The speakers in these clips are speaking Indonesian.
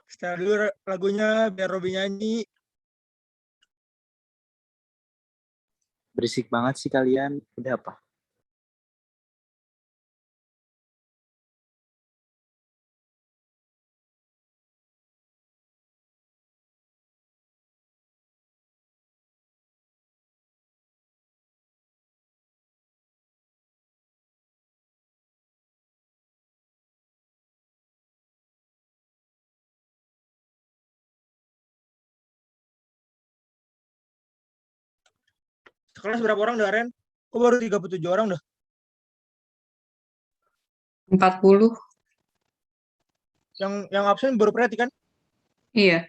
Setel dulu lagunya biar Robi nyanyi. Berisik banget sih kalian. Udah apa? Sekelas berapa orang dah, Ren? Kok baru 37 orang dah? 40. Yang absen baru Preti kan? Iya.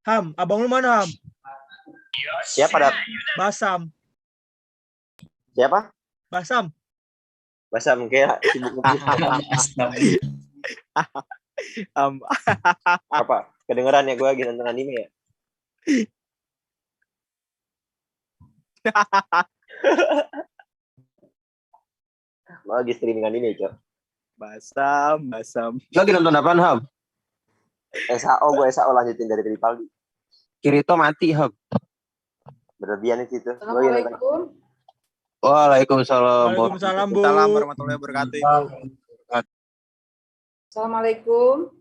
Ham, abang lu mana, Ham? Siapa dat? Basam. Siapa? Basam. Bahasa mungkin sibuk apa? Kedengeran ya gue lagi nonton anime ya? Lo lagi streaming anime, Cok. Basam. Lagi nonton apaan, Ham? SAO, gue SAO lanjutin dari Tripaldi. Kirito mati, Hab. Berlebihan itu. Assalamualaikum. Waalaikumsalam. Waalaikumsalam, Bu. Waalaikumsalam warahmatullahi wabarakatuh. Assalamualaikum.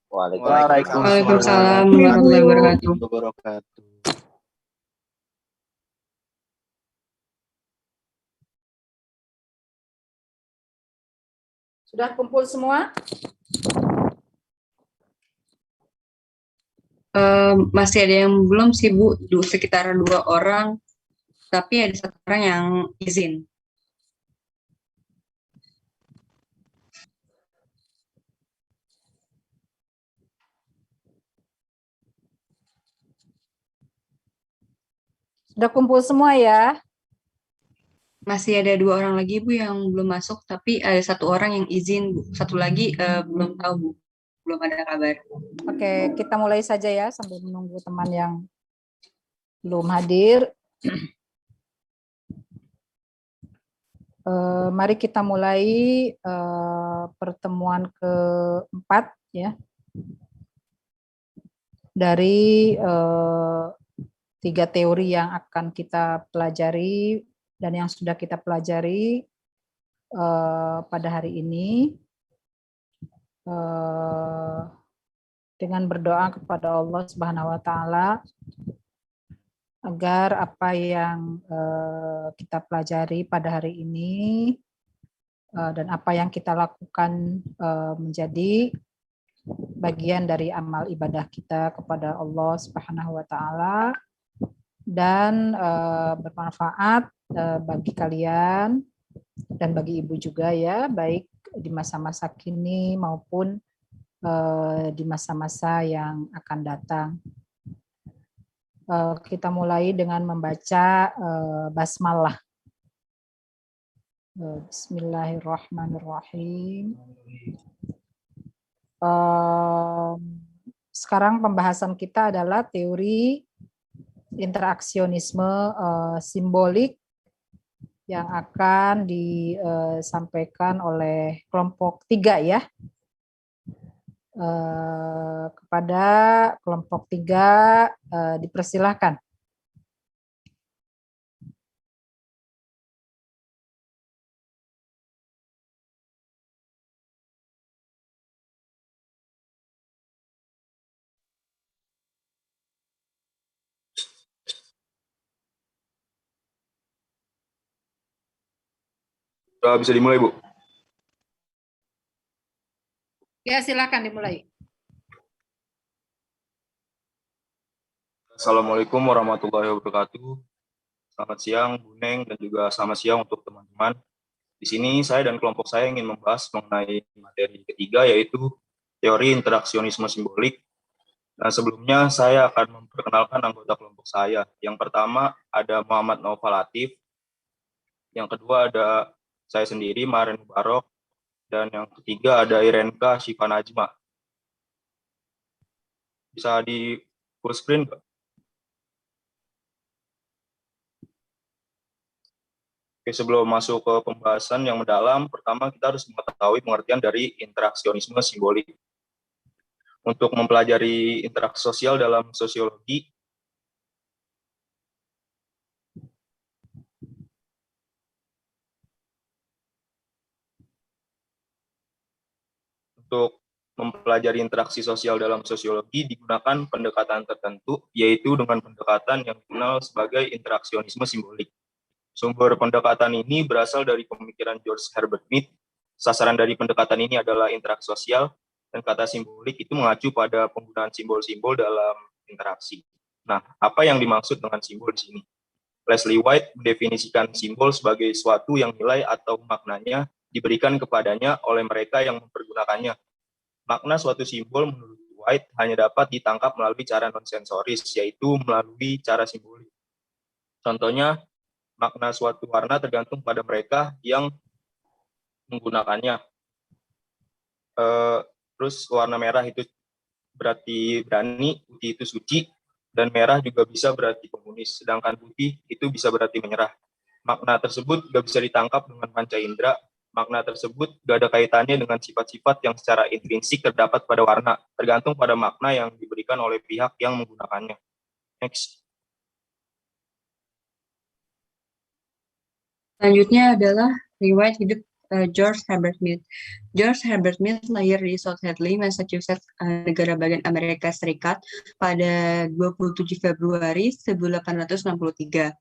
Waalaikumsalam warahmatullahi wabarakatuh. Sudah kumpul semua? Masih ada yang belum sih, Bu. Sekitar 2 orang. Tapi ada 1 orang yang izin. Sudah kumpul semua ya? Masih ada 2 orang lagi, Bu, yang belum masuk. Tapi ada 1 orang yang izin, Bu. 1 lagi belum tahu, Bu. Belum ada kabar. Oke, kita mulai saja ya sambil menunggu teman yang belum hadir. Mari kita mulai pertemuan keempat ya dari 3 teori yang akan kita pelajari dan yang sudah kita pelajari pada hari ini. Dengan berdoa kepada Allah Subhanahu wa taala agar apa yang kita pelajari pada hari ini dan apa yang kita lakukan menjadi bagian dari amal ibadah kita kepada Allah Subhanahu wa taala dan bermanfaat bagi kalian dan bagi ibu juga ya, baik di masa-masa kini maupun di masa-masa yang akan datang. Kita mulai dengan membaca basmalah. Bismillahirrahmanirrahim. Sekarang pembahasan kita adalah teori interaksionisme simbolik yang akan disampaikan oleh kelompok 3 ya. Kepada kelompok 3 dipersilahkan. Bisa dimulai, Bu? Ya, silakan dimulai. Assalamualaikum warahmatullahi wabarakatuh. Selamat siang, Bu Neng, dan juga selamat siang untuk teman-teman. Di sini saya dan kelompok saya ingin membahas mengenai materi ketiga, yaitu teori interaksionisme simbolik. Dan sebelumnya saya akan memperkenalkan anggota kelompok saya. Yang pertama ada Muhammad Naufal Latif. Yang kedua ada saya sendiri, Maren Mubarok. Dan yang ketiga ada Irenka Syifa Najma. Bisa di full screen, Pak? Oke, sebelum masuk ke pembahasan yang mendalam, pertama kita harus mengetahui pengertian dari interaksionisme simbolik. Untuk mempelajari interaksi sosial dalam sosiologi, digunakan pendekatan tertentu, yaitu dengan pendekatan yang dikenal sebagai interaksionisme simbolik. Sumber pendekatan ini berasal dari pemikiran George Herbert Mead. Sasaran dari pendekatan ini adalah interaksi sosial, dan kata simbolik itu mengacu pada penggunaan simbol-simbol dalam interaksi. Nah, apa yang dimaksud dengan simbol di sini? Leslie White mendefinisikan simbol sebagai suatu yang nilai atau maknanya diberikan kepadanya oleh mereka yang mempergunakannya. Makna suatu simbol menurut White hanya dapat ditangkap melalui cara non-sensoris, yaitu melalui cara simbolik. Contohnya, makna suatu warna tergantung pada mereka yang menggunakannya. Terus warna merah itu berarti berani, putih itu suci, dan merah juga bisa berarti komunis, sedangkan putih itu bisa berarti menyerah. Makna tersebut gak bisa ditangkap dengan panca indera. Makna tersebut gak ada kaitannya dengan sifat-sifat yang secara intrinsik terdapat pada warna, tergantung pada makna yang diberikan oleh pihak yang menggunakannya. Next. Selanjutnya adalah riwayat hidup George Herbert Mead. George Herbert Mead lahir di South Hadley, Massachusetts, negara bagian Amerika Serikat pada 27 Februari 1863.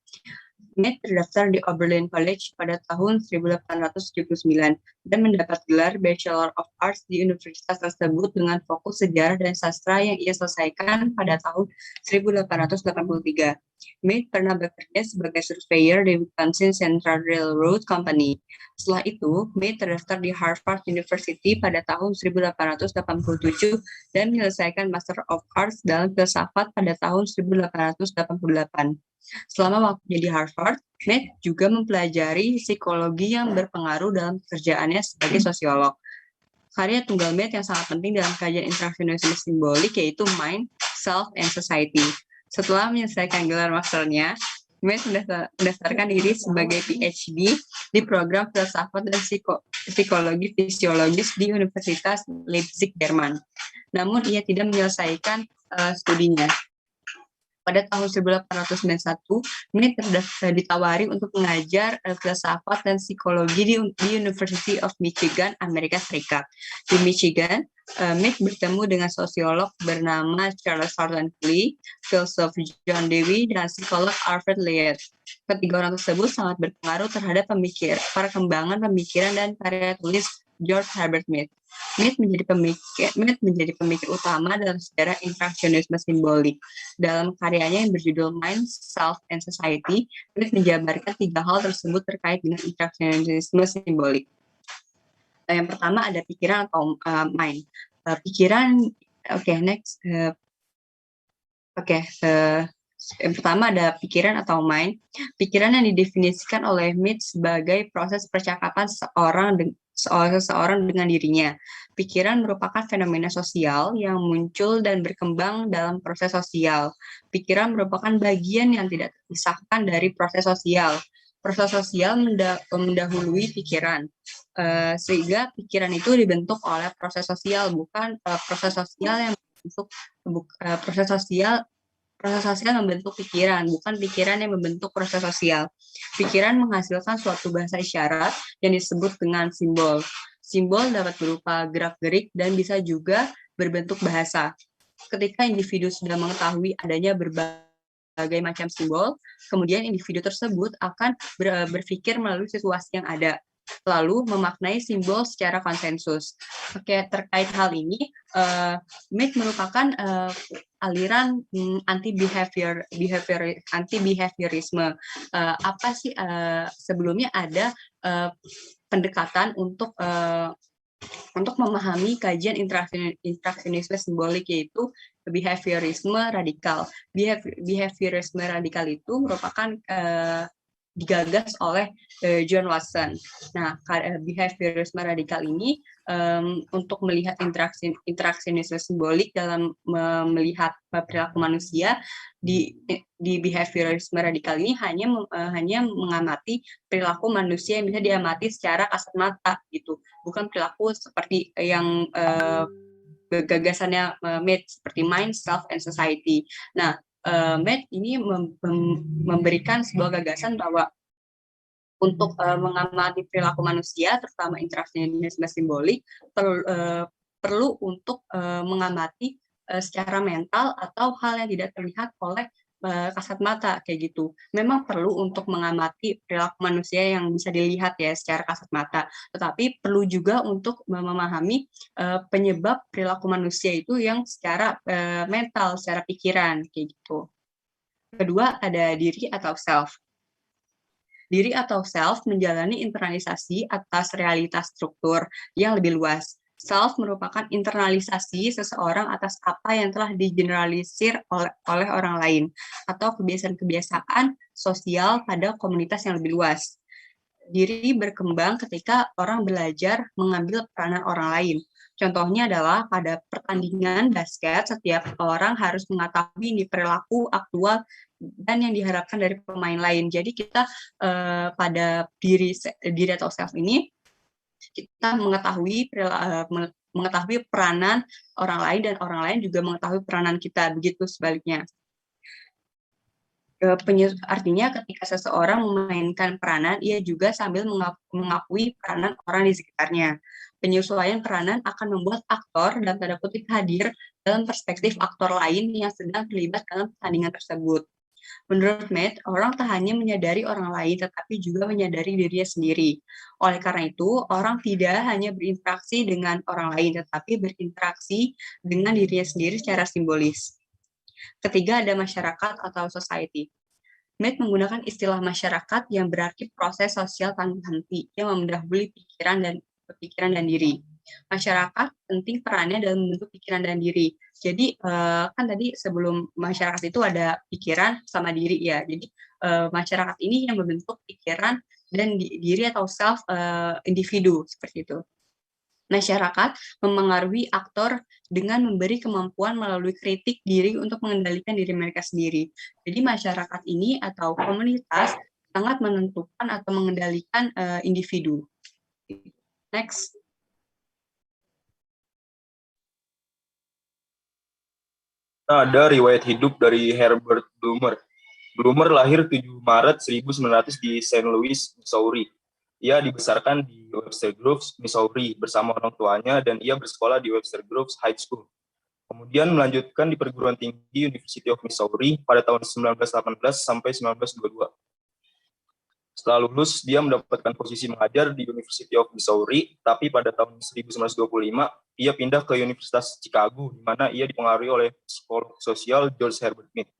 Mead terdaftar di Oberlin College pada tahun 1879 dan mendapat gelar Bachelor of Arts di universitas tersebut dengan fokus sejarah dan sastra yang ia selesaikan pada tahun 1883. Mead pernah bekerja sebagai surveyor di Wisconsin Central Railroad Company. Setelah itu, Mead terdaftar di Harvard University pada tahun 1887 dan menyelesaikan Master of Arts dalam filsafat pada tahun 1888. Selama waktunya di Harvard, Mead juga mempelajari psikologi yang berpengaruh dalam pekerjaannya sebagai sosiolog. Karya tunggal Mead yang sangat penting dalam kajian interaksionisme simbolik yaitu Mind, Self, and Society. Setelah menyelesaikan gelar masternya, Mead mendaftarkan diri sebagai PhD di program filsafat dan psikologi fisiologis di Universitas Leipzig, Jerman. Namun ia tidak menyelesaikan studinya. Pada tahun 1891, Mead ditawari untuk mengajar filsafat dan psikologi di University of Michigan, Amerika Serikat. Di Michigan, Mead bertemu dengan sosiolog bernama Charles Thornton Cooley, filsuf John Dewey, dan psikolog Alfred Liet. Ketiga orang tersebut sangat berpengaruh terhadap perkembangan pemikiran dan karya tulis George Herbert Mead. Mead menjadi pemikir utama dalam sejarah interaksionisme simbolik. Dalam karyanya yang berjudul Mind, Self, and Society, Mead menjabarkan tiga hal tersebut terkait dengan interaksionisme simbolik. Yang pertama ada pikiran atau mind. Yang pertama ada pikiran atau mind. Pikiran yang didefinisikan oleh Mead sebagai proses percakapan seseorang dengan dirinya. Pikiran merupakan fenomena sosial yang muncul dan berkembang dalam proses sosial. Pikiran merupakan bagian yang tidak terpisahkan dari proses sosial. Proses sosial mendahului pikiran, sehingga pikiran itu dibentuk oleh proses sosial, bukan proses sosial yang membentuk proses sosial membentuk pikiran, bukan pikiran yang membentuk proses sosial. Pikiran menghasilkan suatu bahasa isyarat yang disebut dengan simbol. Simbol dapat berupa gerak-gerik dan bisa juga berbentuk bahasa. Ketika individu sudah mengetahui adanya berbagai macam simbol, kemudian individu tersebut akan berpikir melalui situasi yang ada, lalu memaknai simbol secara konsensus. Terkait hal ini, Mead merupakan aliran anti-behaviorisme. Sebelumnya ada pendekatan untuk memahami kajian interaksionisme simbolik, yaitu behaviorisme radikal. Behaviorisme radikal itu merupakan digagas oleh John Watson. Nah, behaviorisme radikal ini untuk melihat interaksionisme simbolik dalam melihat perilaku manusia di behaviorisme radikal ini hanya mengamati perilaku manusia yang bisa diamati secara kasat mata gitu, bukan perilaku seperti yang gagasannya Mead seperti mind, self, and society. Nah, Mead ini memberikan sebuah gagasan bahwa untuk mengamati perilaku manusia, terutama interaksionisme simbolik, perlu untuk mengamati secara mental atau hal yang tidak terlihat oleh kasat mata kayak gitu. Memang perlu untuk mengamati perilaku manusia yang bisa dilihat ya secara kasat mata, tetapi perlu juga untuk memahami penyebab perilaku manusia itu yang secara mental, secara pikiran kayak gitu. Kedua ada diri atau self. Diri atau self menjalani internalisasi atas realitas struktur yang lebih luas. Self merupakan internalisasi seseorang atas apa yang telah digeneralisir oleh orang lain atau kebiasaan-kebiasaan sosial pada komunitas yang lebih luas. Diri berkembang ketika orang belajar mengambil peranan orang lain. Contohnya adalah pada pertandingan basket, setiap orang harus mengetahui ini perilaku aktual dan yang diharapkan dari pemain lain. Jadi kita pada diri atau self ini kita mengetahui peranan orang lain dan orang lain juga mengetahui peranan kita, begitu sebaliknya. Artinya ketika seseorang memainkan peranan, ia juga sambil mengakui peranan orang di sekitarnya. Penyesuaian peranan akan membuat aktor dalam tanda kutip hadir dalam perspektif aktor lain yang sedang terlibat dalam pertandingan tersebut. Menurut Mead, orang tak hanya menyadari orang lain, tetapi juga menyadari dirinya sendiri. Oleh karena itu, orang tidak hanya berinteraksi dengan orang lain, tetapi berinteraksi dengan dirinya sendiri secara simbolis. Ketiga, ada masyarakat atau society. Mead menggunakan istilah masyarakat yang berarti proses sosial tanpa henti, yang mendahului pikiran dan diri. Masyarakat penting perannya dalam membentuk pikiran dan diri. Jadi kan tadi sebelum masyarakat itu ada pikiran sama diri ya. Jadi masyarakat ini yang membentuk pikiran dan diri atau self individu seperti itu. Masyarakat memengaruhi aktor dengan memberi kemampuan melalui kritik diri untuk mengendalikan diri mereka sendiri. Jadi masyarakat ini atau komunitas sangat menentukan atau mengendalikan individu. Next. Ada riwayat hidup dari Herbert Blumer. Blumer lahir 7 Maret 1900 di St. Louis, Missouri. Ia dibesarkan di Webster Groves, Missouri bersama orang tuanya dan ia bersekolah di Webster Groves High School. Kemudian melanjutkan di perguruan tinggi University of Missouri pada tahun 1918 sampai 1922. Setelah lulus, dia mendapatkan posisi mengajar di University of Missouri, tapi pada tahun 1925, ia pindah ke Universitas Chicago, di mana ia dipengaruhi oleh psikolog sosial George Herbert Mead,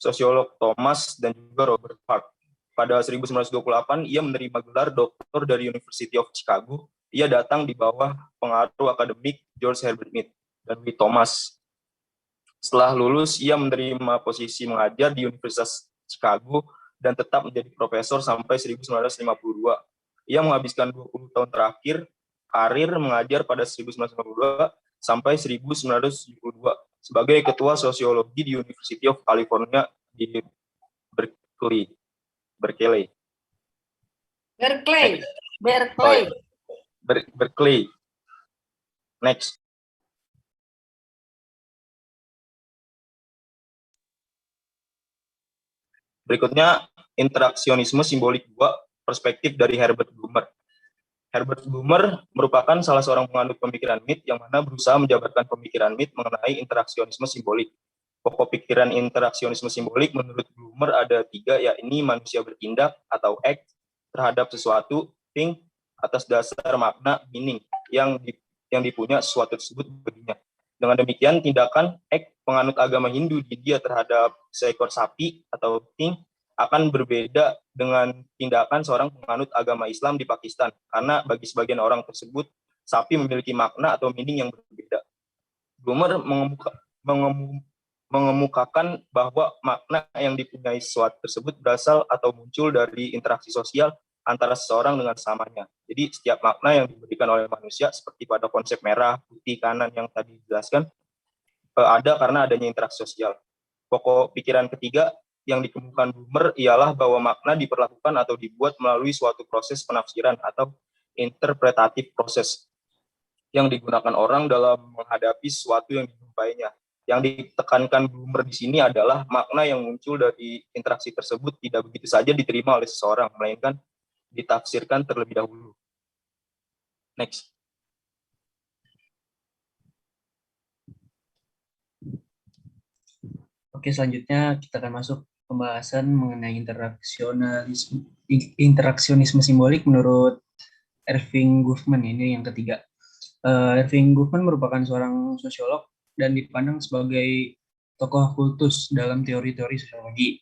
sosiolog Thomas, dan juga Robert Hart. Pada 1928, ia menerima gelar doktor dari University of Chicago. Ia datang di bawah pengaruh akademik George Herbert Mead dan Louis Thomas. Setelah lulus, ia menerima posisi mengajar di Universitas Chicago dan tetap menjadi profesor sampai 1952. Ia menghabiskan 20 tahun terakhir karir mengajar pada 1952 sampai 1972 sebagai ketua sosiologi di University of California di Berkeley. Next. Berikutnya, interaksionisme simbolik 2, perspektif dari Herbert Blumer. Herbert Blumer merupakan salah seorang penganut pemikiran Mead yang mana berusaha menjabarkan pemikiran Mead mengenai interaksionisme simbolik. Pokok pikiran interaksionisme simbolik menurut Blumer ada 3, yakni manusia bertindak atau act terhadap sesuatu, think, atas dasar makna, meaning, yang dipunya sesuatu tersebut baginya. Dengan demikian, tindakan penganut agama Hindu di India terhadap seekor sapi atau think akan berbeda dengan tindakan seorang penganut agama Islam di Pakistan, karena bagi sebagian orang tersebut, sapi memiliki makna atau meaning yang berbeda. Blumer mengemukakan bahwa makna yang dipunyai sesuatu tersebut berasal atau muncul dari interaksi sosial antara seseorang dengan samanya. Jadi setiap makna yang diberikan oleh manusia seperti pada konsep merah, putih, kanan yang tadi dijelaskan ada karena adanya interaksi sosial. Pokok pikiran ketiga yang dikemukakan Blumer ialah bahwa makna diperlakukan atau dibuat melalui suatu proses penafsiran atau interpretatif proses yang digunakan orang dalam menghadapi sesuatu yang dijumpainya. Yang ditekankan Blumer di sini adalah makna yang muncul dari interaksi tersebut tidak begitu saja diterima oleh seseorang, melainkan ditafsirkan terlebih dahulu. Next. Oke, selanjutnya kita akan masuk pembahasan mengenai interaksionisme simbolik menurut Erving Goffman. Ini yang ketiga. Erving Goffman merupakan seorang sosiolog dan dipandang sebagai tokoh kultus dalam teori-teori sosiologi.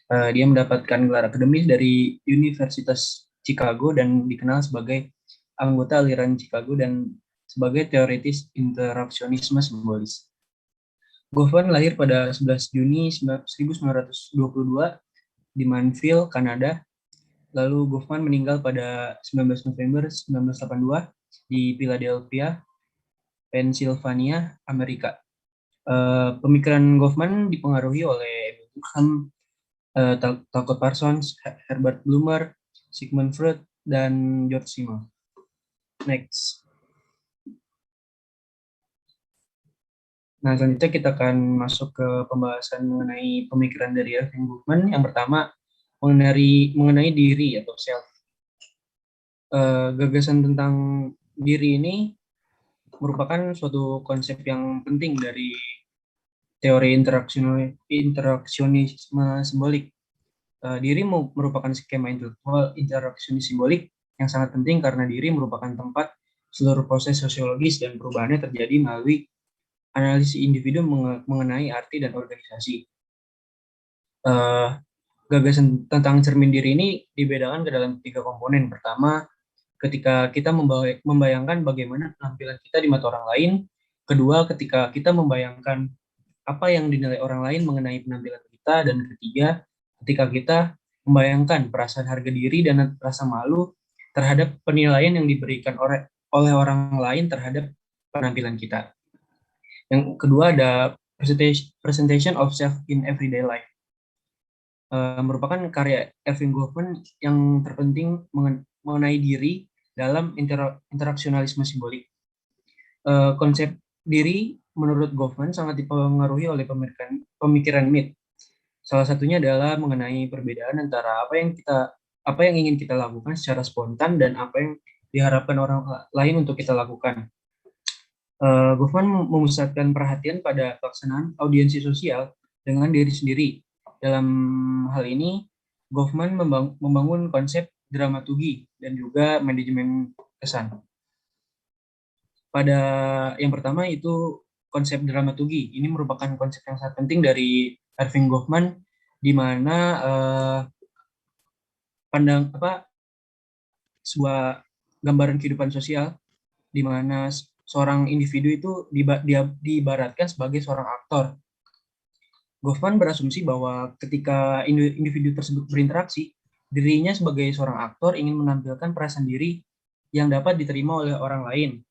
Dia mendapatkan gelar akademis dari Universitas Chicago dan dikenal sebagai anggota aliran Chicago dan sebagai teoritis interaksionisme simbolis. Goffman lahir pada 11 Juni 1922 di Manville, Kanada. Lalu Goffman meninggal pada 19 November 1982 di Philadelphia, Pennsylvania, Amerika. Pemikiran Goffman dipengaruhi oleh Durkheim, Talcott Parsons, Herbert Blumer, Sigmund Freud, dan George Simmel. Next. Nah, selanjutnya kita akan masuk ke pembahasan mengenai pemikiran dari Erving Goffman. Yang pertama, mengenai diri atau self. Gagasan tentang diri ini merupakan suatu konsep yang penting dari teori interaksionisme simbolik. Diri merupakan skema intelektual interaksionis simbolik yang sangat penting karena diri merupakan tempat seluruh proses sosiologis dan perubahannya terjadi melalui analisis individu mengenai arti dan organisasi. Gagasan tentang cermin diri ini dibedakan ke dalam 3 komponen. Pertama, ketika kita membayangkan bagaimana penampilan kita di mata orang lain. Kedua, ketika kita membayangkan apa yang dinilai orang lain mengenai penampilan kita. Dan ketiga, ketika kita membayangkan perasaan harga diri dan rasa malu terhadap penilaian yang diberikan oleh orang lain terhadap penampilan kita. Yang kedua ada presentation of self in everyday life. Merupakan karya Erving Goffman yang terpenting mengenai diri dalam interaksionalisme simbolik. Konsep diri menurut Goffman sangat dipengaruhi oleh pemikiran Mead. Salah satunya adalah mengenai perbedaan antara apa yang ingin kita lakukan secara spontan dan apa yang diharapkan orang lain untuk kita lakukan. Goffman memusatkan perhatian pada pelaksanaan audiensi sosial dengan diri sendiri. Dalam hal ini, Goffman membangun konsep dramaturgi dan juga manajemen kesan. Pada yang pertama itu konsep dramaturgi. Ini merupakan konsep yang sangat penting dari Erving Goffman, di mana sebuah gambaran kehidupan sosial, di mana seorang individu itu diibaratkan sebagai seorang aktor. Goffman berasumsi bahwa ketika individu tersebut berinteraksi, dirinya sebagai seorang aktor ingin menampilkan perasaan diri yang dapat diterima oleh orang lain.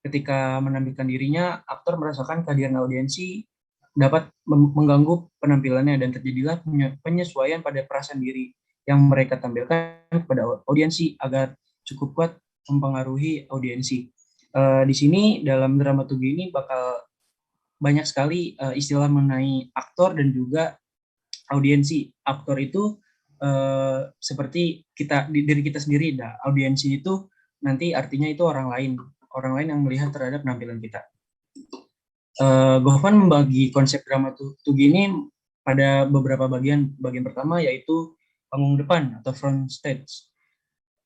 Ketika menampilkan dirinya, aktor merasakan kehadiran audiensi dapat mengganggu penampilannya dan terjadilah penyesuaian pada perasaan diri yang mereka tampilkan kepada audiensi agar cukup kuat mempengaruhi audiensi. Di sini dalam dramaturgi ini bakal banyak sekali istilah mengenai aktor dan juga audiensi. Aktor itu seperti diri kita sendiri. Nah, audiensi itu nanti artinya itu orang lain yang melihat terhadap penampilan kita. Goffman membagi konsep dramaturgi ini pada beberapa bagian. Bagian pertama yaitu panggung depan atau front stage.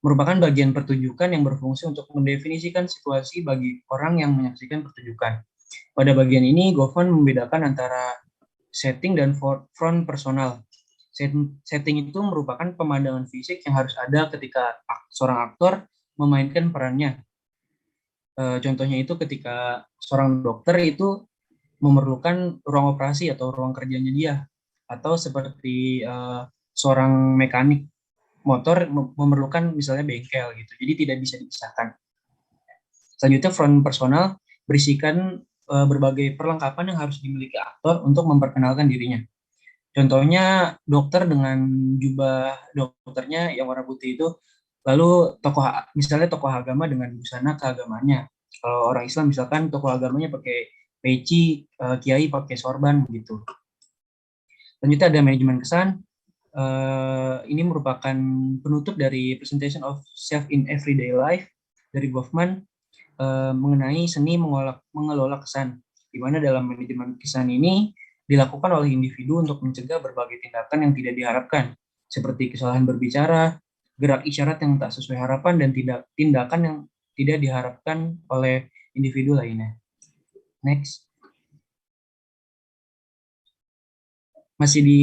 Merupakan bagian pertunjukan yang berfungsi untuk mendefinisikan situasi bagi orang yang menyaksikan pertunjukan. Pada bagian ini, Goffman membedakan antara setting dan front personal. Setting itu merupakan pemandangan fisik yang harus ada ketika seorang aktor memainkan perannya. Contohnya itu ketika seorang dokter itu memerlukan ruang operasi atau ruang kerjanya dia, atau seperti seorang mekanik motor memerlukan misalnya bengkel gitu. Jadi tidak bisa dipisahkan. Selanjutnya front personal berisikan berbagai perlengkapan yang harus dimiliki aktor untuk memperkenalkan dirinya. Contohnya dokter dengan jubah dokternya yang warna putih itu, lalu misalnya tokoh agama dengan busana keagamaannya. Kalau orang Islam misalkan tokoh agamanya pakai peci, kiai pakai sorban gitu. Selanjutnya ada manajemen kesan. Ini merupakan penutup dari Presentation of Self in Everyday Life dari Goffman mengenai seni mengelola kesan, di mana dalam manajemen kesan ini dilakukan oleh individu untuk mencegah berbagai tindakan yang tidak diharapkan, seperti kesalahan berbicara, gerak isyarat yang tak sesuai harapan, dan tindakan yang tidak diharapkan oleh individu lainnya. Next. Masih di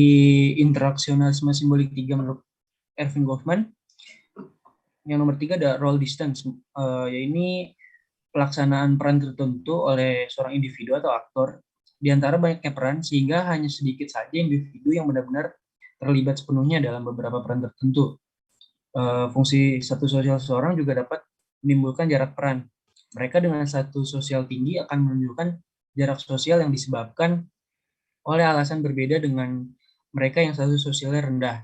interaksionalisme simbolik 3 menurut Erving Goffman. Yang nomor 3 ada role distance, yaitu pelaksanaan peran tertentu oleh seorang individu atau aktor di antara banyaknya peran, sehingga hanya sedikit saja individu yang benar-benar terlibat sepenuhnya dalam beberapa peran tertentu. Fungsi status sosial seseorang juga dapat menimbulkan jarak peran. Mereka dengan status sosial tinggi akan menunjukkan jarak sosial yang disebabkan oleh alasan berbeda dengan mereka yang status sosialnya rendah.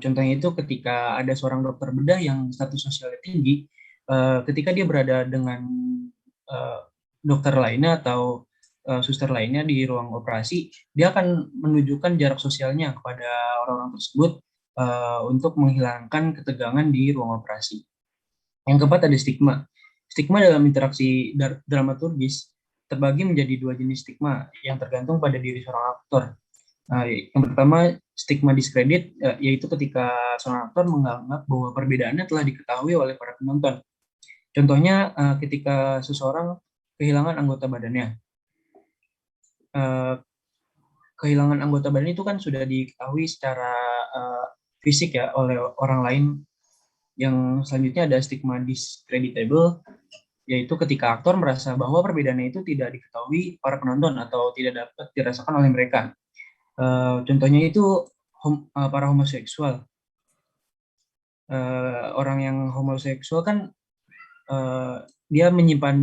Contohnya itu ketika ada seorang dokter bedah yang status sosialnya tinggi, ketika dia berada dengan dokter lainnya atau suster lainnya di ruang operasi, dia akan menunjukkan jarak sosialnya kepada orang-orang tersebut untuk menghilangkan ketegangan di ruang operasi. Yang keempat ada stigma. Stigma dalam interaksi dramaturgis terbagi menjadi 2 jenis stigma yang tergantung pada diri seorang aktor. Yang pertama, stigma diskredit, yaitu ketika seorang aktor menganggap bahwa perbedaannya telah diketahui oleh para penonton. Contohnya ketika seseorang kehilangan anggota badannya. Kehilangan anggota badan itu kan sudah diketahui secara fisik ya oleh orang lain. Yang selanjutnya ada stigma discreditable, yaitu ketika aktor merasa bahwa perbedaannya itu tidak diketahui para penonton atau tidak dapat dirasakan oleh mereka. Contohnya itu para homoseksual. Orang yang homoseksual kan dia menyimpan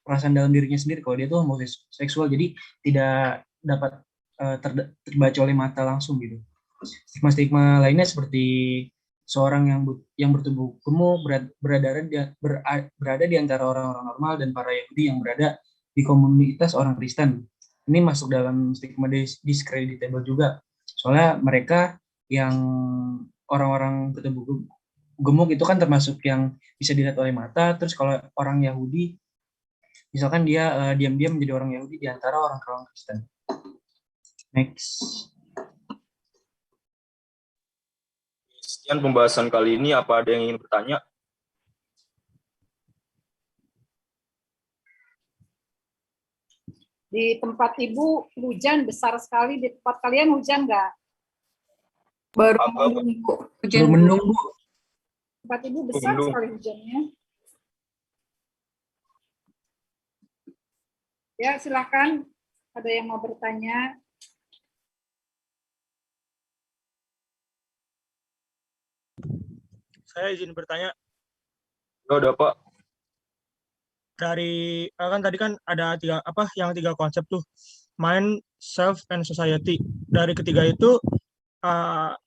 perasaan dalam dirinya sendiri kalau dia tuh homoseksual, jadi tidak dapat terbaca oleh mata langsung gitu. Stigma-stigma lainnya seperti seorang yang bertubuh gemuk berada di antara orang-orang normal dan para Yahudi yang berada di komunitas orang Kristen. Ini masuk dalam stigma discreditable juga. Soalnya mereka yang orang-orang bertubuh gemuk itu kan termasuk yang bisa dilihat oleh mata. Terus kalau orang Yahudi, misalkan dia diam-diam menjadi orang Yahudi di antara orang Kristen. Next. Sekian pembahasan kali ini. Apa ada yang ingin bertanya? Di tempat Ibu hujan besar sekali, di tempat kalian hujan nggak? Baru Apa? hujan Menunggu. Tempat Ibu besar Belum. sekali hujannya. Ya, silakan. Ada yang mau bertanya? Saya izin bertanya. Ya udah Pak. Dari kan tadi kan ada yang tiga konsep tuh, mind, self, and society. Dari ketiga itu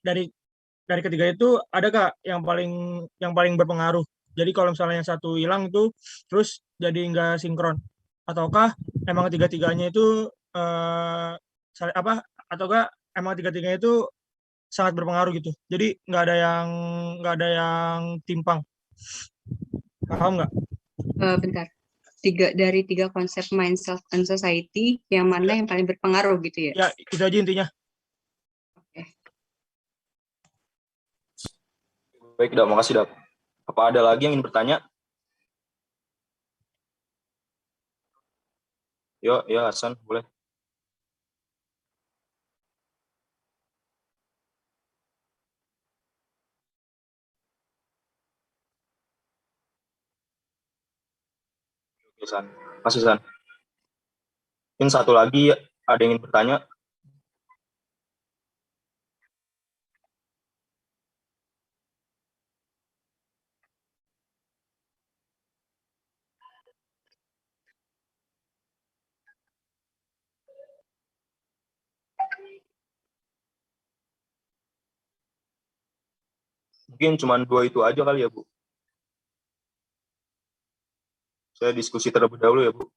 dari ketiga itu ada Kak yang paling berpengaruh. Jadi kalau misalnya yang satu hilang itu terus jadi nggak sinkron, ataukah emang tiga-tiganya itu ataukah emang tiga-tiganya itu sangat berpengaruh gitu. Jadi nggak ada yang timpang. Paham nggak? bentar. Dari tiga konsep mind, self, and society, yang mana yang paling berpengaruh gitu ya? Ya, itu aja intinya. Baik, Dak. Makasih, Dak. Apa ada lagi yang ingin bertanya? Yuk, ya Hasan, boleh. Oke, San. Makasih, San. Mungkin satu lagi ada yang ingin bertanya? Mungkin cuma 2 itu aja kali ya, Bu. Saya diskusi terlebih dahulu ya, Bu.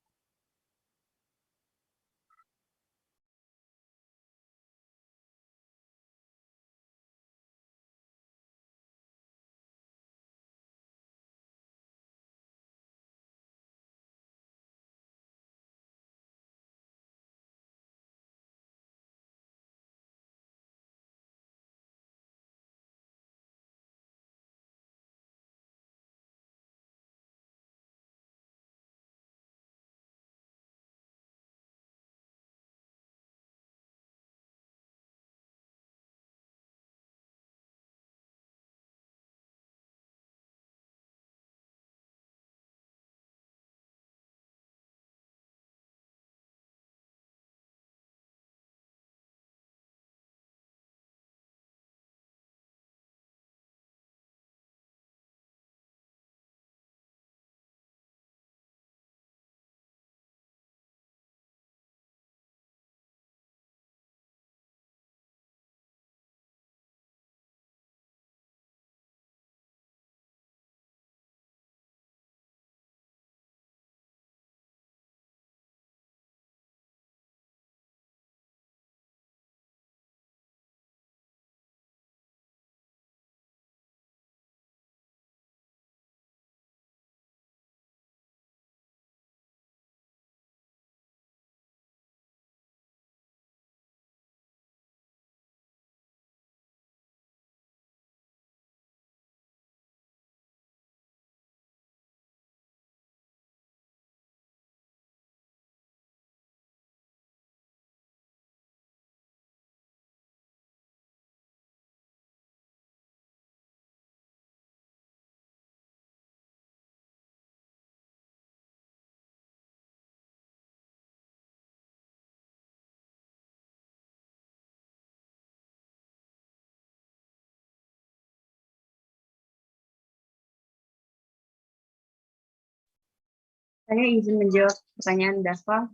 Saya izin menjawab pertanyaan Dava.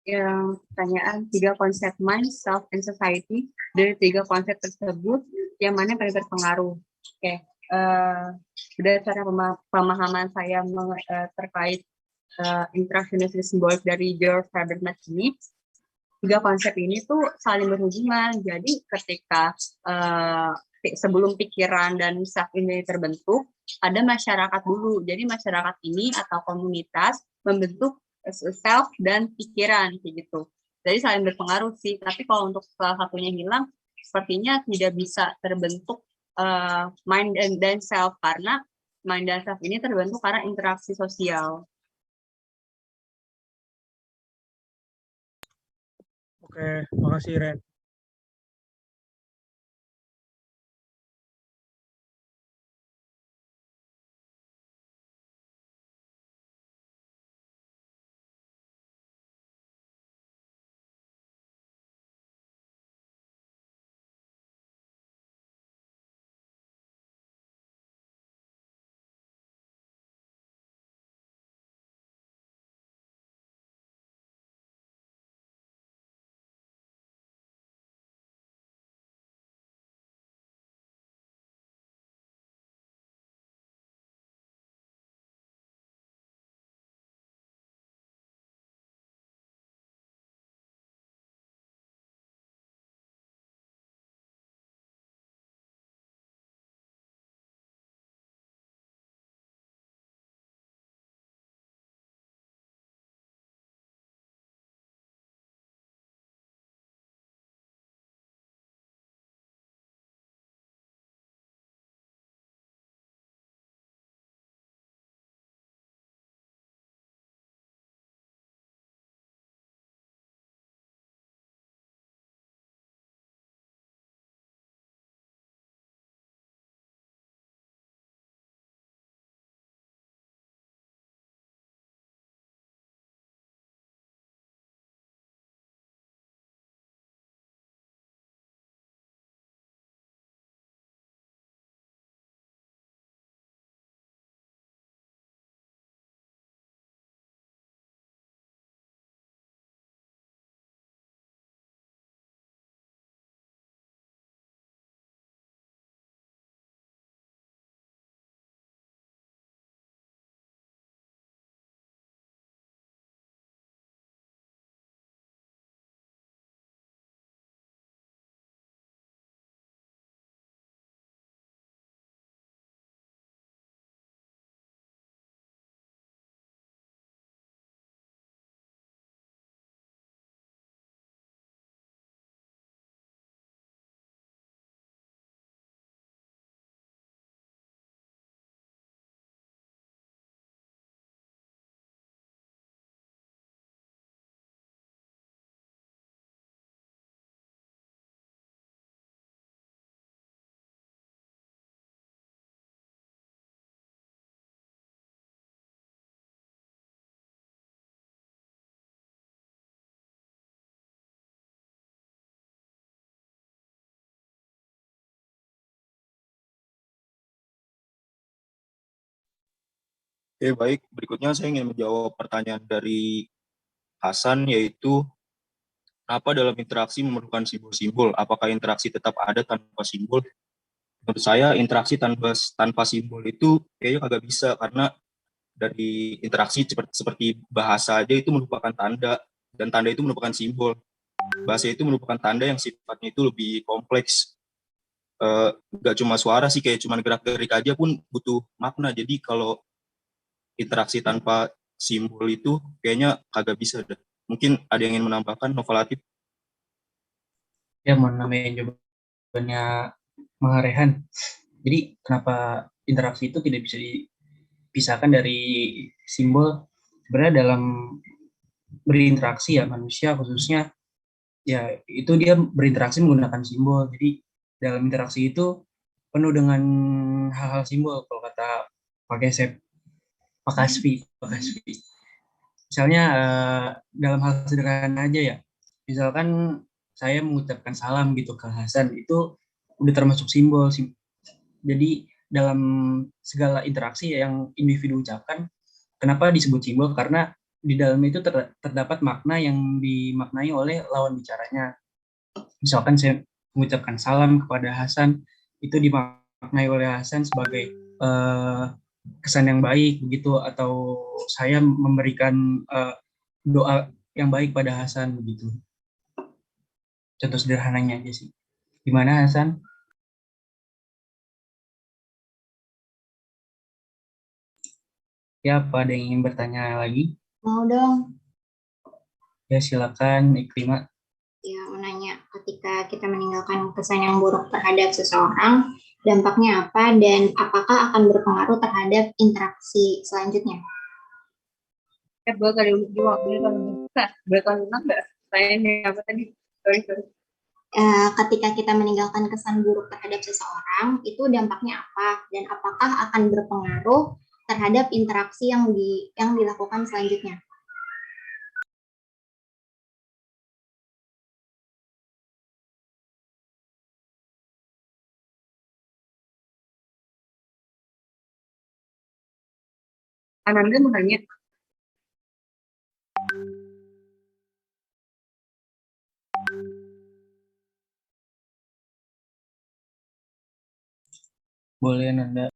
Yang pertanyaan 3 konsep mind, self, and society. Dari 3 konsep tersebut, yang mana yang paling berpengaruh? Oke, berdasarkan pemahaman saya terkait interaction simbolik dari George Herbert Mead ini, 3 konsep ini tuh saling berhubungan. Jadi ketika sebelum pikiran dan self ini terbentuk, ada masyarakat dulu. Jadi masyarakat ini atau komunitas membentuk self dan pikiran gitu. Jadi saling berpengaruh sih. Tapi kalau untuk salah satunya hilang, sepertinya tidak bisa terbentuk mind dan self, karena mind dan self ini terbentuk karena interaksi sosial. Oke, makasih Ren. Oke, baik. Berikutnya saya ingin menjawab pertanyaan dari Hasan, yaitu apa dalam interaksi memerlukan simbol-simbol? Apakah interaksi tetap ada tanpa simbol? Menurut saya interaksi tanpa simbol itu kayaknya kagak bisa, karena dari interaksi seperti bahasa aja itu merupakan tanda, dan tanda itu merupakan simbol. Bahasa itu merupakan tanda yang sifatnya itu lebih kompleks. Nggak cuma suara sih, kayak cuma gerak-gerik aja pun butuh makna. Jadi kalau interaksi tanpa simbol itu kayaknya kagak bisa dah. Mungkin ada yang ingin menambahkan, Novalatif? Ya, mau namanya jawabannya Mangarehan. Jadi kenapa interaksi itu tidak bisa dipisahkan dari simbol? Sebenarnya dalam berinteraksi ya, manusia khususnya ya itu dia berinteraksi menggunakan simbol. Jadi dalam interaksi itu penuh dengan hal-hal simbol. Kalau kata Pak Gesep, Pak Kasfi. Misalnya dalam hal sederhana aja ya, misalkan saya mengucapkan salam gitu ke Hasan, itu udah termasuk simbol. Jadi dalam segala interaksi yang individu ucapkan, kenapa disebut simbol? Karena di dalam itu terdapat makna yang dimaknai oleh lawan bicaranya. Misalkan saya mengucapkan salam kepada Hasan, itu dimaknai oleh Hasan sebagai kesan yang baik begitu, atau saya memberikan doa yang baik pada Hasan begitu. Contoh sederhananya aja sih. Gimana Hasan? Ya, apa ada yang ingin bertanya lagi? Mau dong. Ya, silakan Ikrimah. Ya, menanya, ketika kita meninggalkan kesan yang buruk terhadap seseorang, dampaknya apa dan apakah akan berpengaruh terhadap interaksi selanjutnya? Boleh kali jawab, boleh kali nggak? Saya ini apa tadi? Sorry. Ketika kita meninggalkan kesan buruk terhadap seseorang, itu dampaknya apa dan apakah akan berpengaruh terhadap interaksi yang dilakukan selanjutnya? Ananda mau nanya. Boleh Nanda.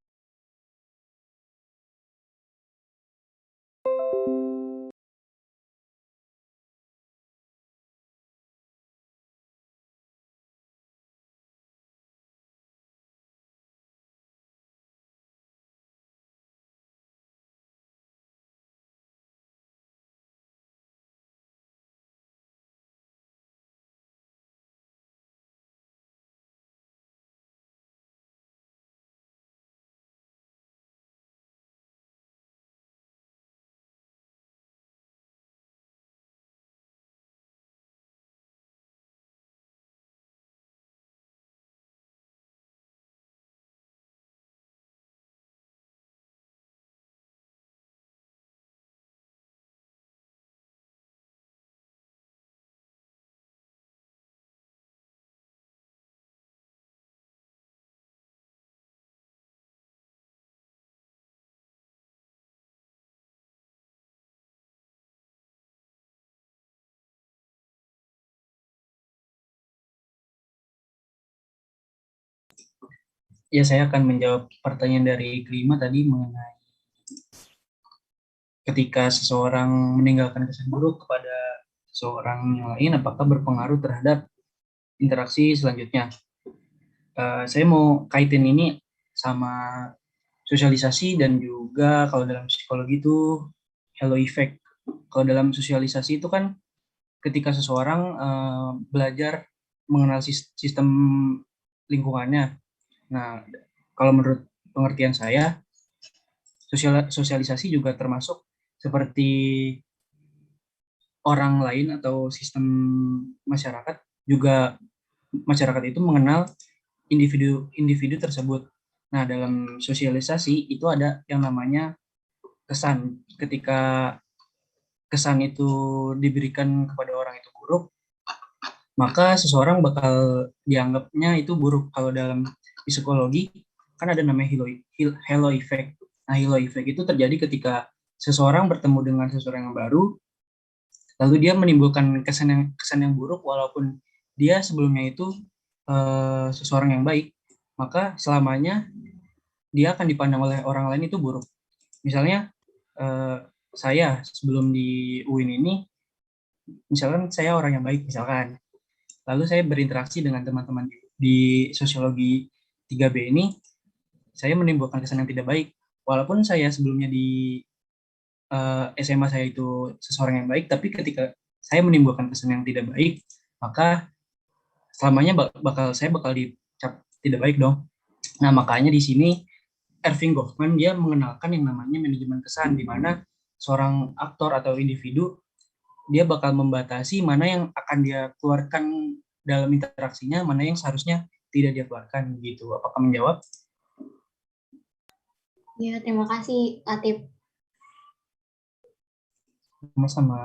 Ya, saya akan menjawab pertanyaan dari Klima tadi mengenai ketika seseorang meninggalkan kesan buruk kepada seseorang yang lain, apakah berpengaruh terhadap interaksi selanjutnya. Saya mau kaitin ini sama sosialisasi dan juga kalau dalam psikologi itu halo effect. Kalau dalam sosialisasi itu kan ketika seseorang belajar mengenal sistem lingkungannya. Nah, kalau menurut pengertian saya, sosialisasi juga termasuk seperti orang lain atau sistem masyarakat, juga masyarakat itu mengenal individu tersebut. Nah, dalam sosialisasi itu ada yang namanya kesan. Ketika kesan itu diberikan kepada orang itu buruk, maka seseorang bakal dianggapnya itu buruk. Kalau dalam psikologi kan ada namanya halo effect. Nah, halo effect itu terjadi ketika seseorang bertemu dengan seseorang yang baru, lalu dia menimbulkan kesan yang buruk walaupun dia sebelumnya itu seseorang yang baik, maka selamanya dia akan dipandang oleh orang lain itu buruk. Misalnya saya sebelum di UIN ini, misalkan saya orang yang baik misalkan, lalu saya berinteraksi dengan teman-teman di sosiologi 3B ini, saya menimbulkan kesan yang tidak baik. Walaupun saya sebelumnya di SMA saya itu seseorang yang baik, tapi ketika saya menimbulkan kesan yang tidak baik, maka selamanya saya bakal dicap tidak baik dong. Nah, makanya di sini Erving Goffman dia mengenalkan yang namanya manajemen kesan, di mana seorang aktor atau individu dia bakal membatasi mana yang akan dia keluarkan dalam interaksinya, mana yang seharusnya tidak dia keluarkan gitu. Apakah menjawab? Ya, terima kasih Latif. Sama-sama.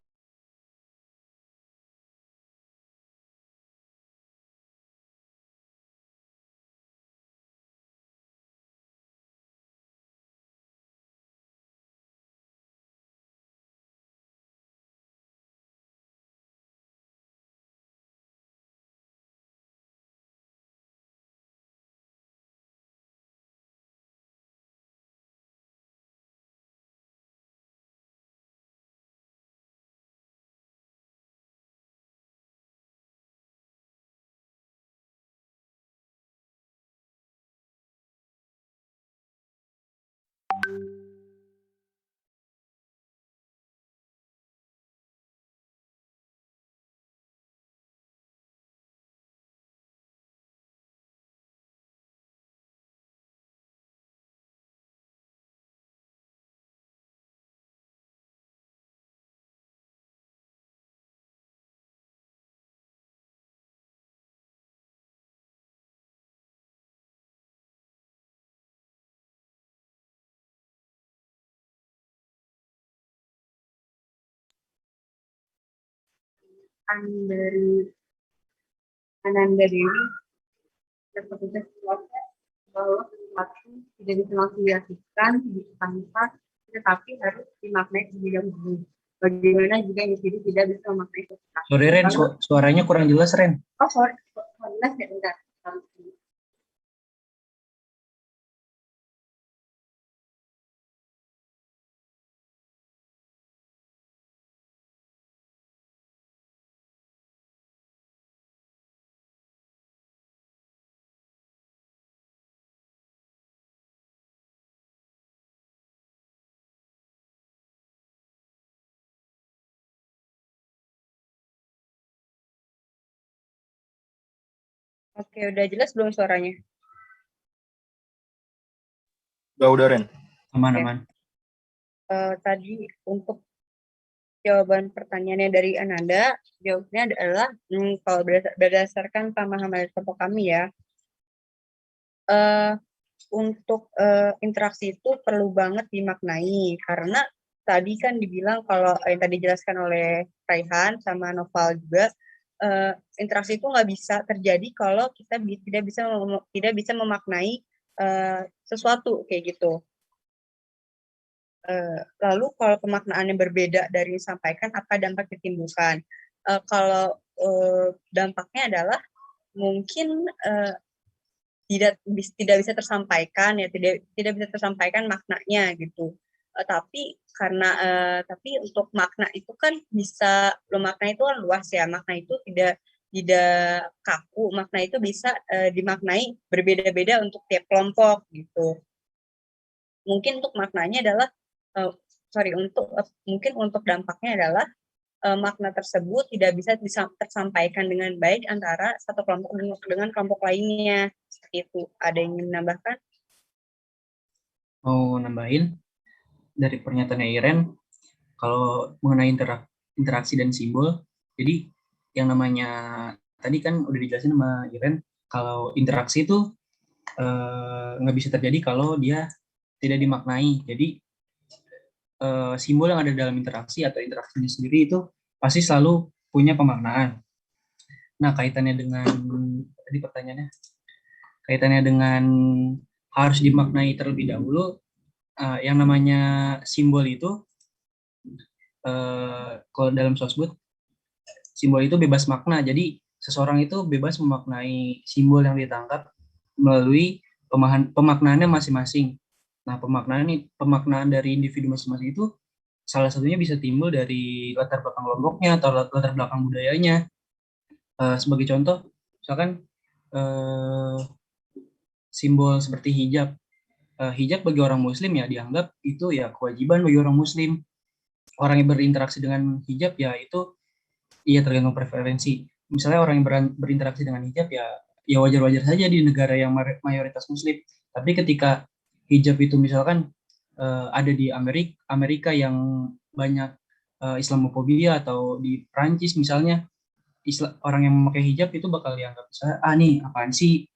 Ananda Dewi terpetugas bahwa sesuatu tidak bisa langsung diartikan tanpa tetapi harus dimaknai terlebih dahulu. Bagaimana jika individu tidak bisa memaknai sesuatu? Sorry Ren, suaranya kurang jelas Ren. Oh, sorry, jelas ya, bentar. Oke, udah jelas belum suaranya? Udah Ren. Aman-aman. Tadi untuk jawaban pertanyaannya dari Ananda, jawabnya adalah kalau berdasarkan pemahaman dari kelompok kami ya, untuk interaksi itu perlu banget dimaknai, karena tadi kan dibilang kalau yang tadi dijelaskan oleh Raihan sama Noval juga, interaksi itu nggak bisa terjadi kalau kita tidak bisa memaknai sesuatu kayak gitu. Lalu kalau pemaknaannya berbeda dari yang disampaikan, apa dampak ditimbulkan? Kalau dampaknya adalah mungkin tidak bisa tersampaikan ya, tidak bisa tersampaikan maknanya gitu. Tapi untuk makna itu kan bisa, makna itu kan luas ya, makna itu tidak kaku, makna itu bisa dimaknai berbeda-beda untuk tiap kelompok gitu. Mungkin untuk maknanya adalah mungkin untuk dampaknya adalah makna tersebut tidak bisa tersampaikan dengan baik antara satu kelompok dengan kelompok lainnya. Seperti itu. Ada yang ingin menambahkan? Mau nambahin dari pernyataannya Iren, kalau mengenai interaksi dan simbol, jadi yang namanya tadi kan udah dijelasin sama Iren, kalau interaksi itu nggak bisa terjadi kalau dia tidak dimaknai. Jadi simbol yang ada dalam interaksi atau interaksinya sendiri itu pasti selalu punya pemaknaan. Nah, kaitannya dengan tadi pertanyaannya, kaitannya dengan harus dimaknai terlebih dahulu, yang namanya simbol itu kalau dalam sosbud simbol itu bebas makna. Jadi seseorang itu bebas memaknai simbol yang ditangkap melalui pemaknaannya masing-masing. Nah, pemaknaan dari individu masing-masing itu salah satunya bisa timbul dari latar belakang kelompoknya atau latar belakang budayanya. Sebagai contoh, misalkan simbol seperti hijab. Hijab bagi orang muslim ya dianggap itu ya kewajiban bagi orang muslim. Orang yang berinteraksi dengan hijab ya itu iya tergantung preferensi. Misalnya orang yang berinteraksi dengan hijab ya wajar-wajar saja di negara yang mayoritas muslim. Tapi ketika hijab itu misalkan ada di Amerika yang banyak Islamofobia, atau di Prancis misalnya orang yang memakai hijab itu bakal dianggap misalnya nih apaan sih,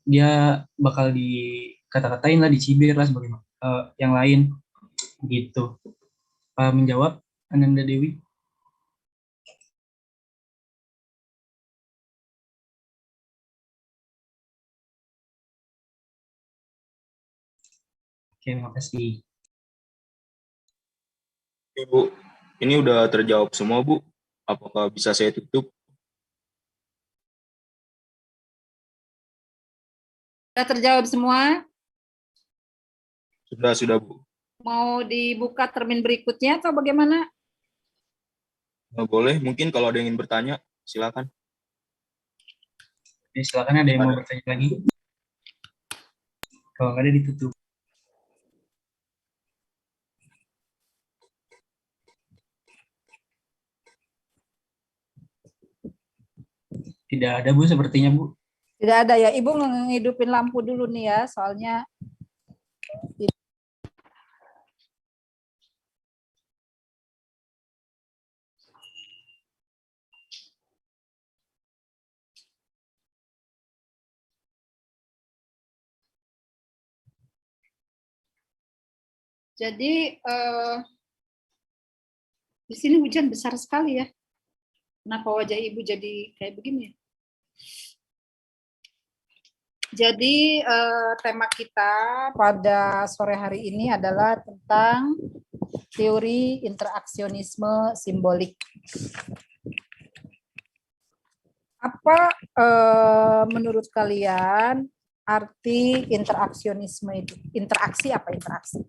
dia bakal dikata-katain lah, dicibir lah sebagai yang lain gitu. Menjawab Ananda Dewi. Oke, makasih. Bu, ini udah terjawab semua, Bu. Apakah bisa saya tutup? Sudah terjawab semua? Sudah, Bu. Mau dibuka termin berikutnya atau bagaimana? Boleh, mungkin kalau ada yang ingin bertanya, silakan. Silakan, ada yang mau bertanya lagi? Kalau nggak ada ditutup. Tidak ada, Bu, sepertinya, Bu. Tidak ada ya. Ibu ngehidupin lampu dulu nih ya, soalnya jadi di sini hujan besar sekali ya. Kenapa wajah Ibu jadi kayak begini ya? Jadi tema kita pada sore hari ini adalah tentang teori interaksionisme simbolik. Apa menurut kalian arti interaksionisme itu? Interaksi apa interaksi?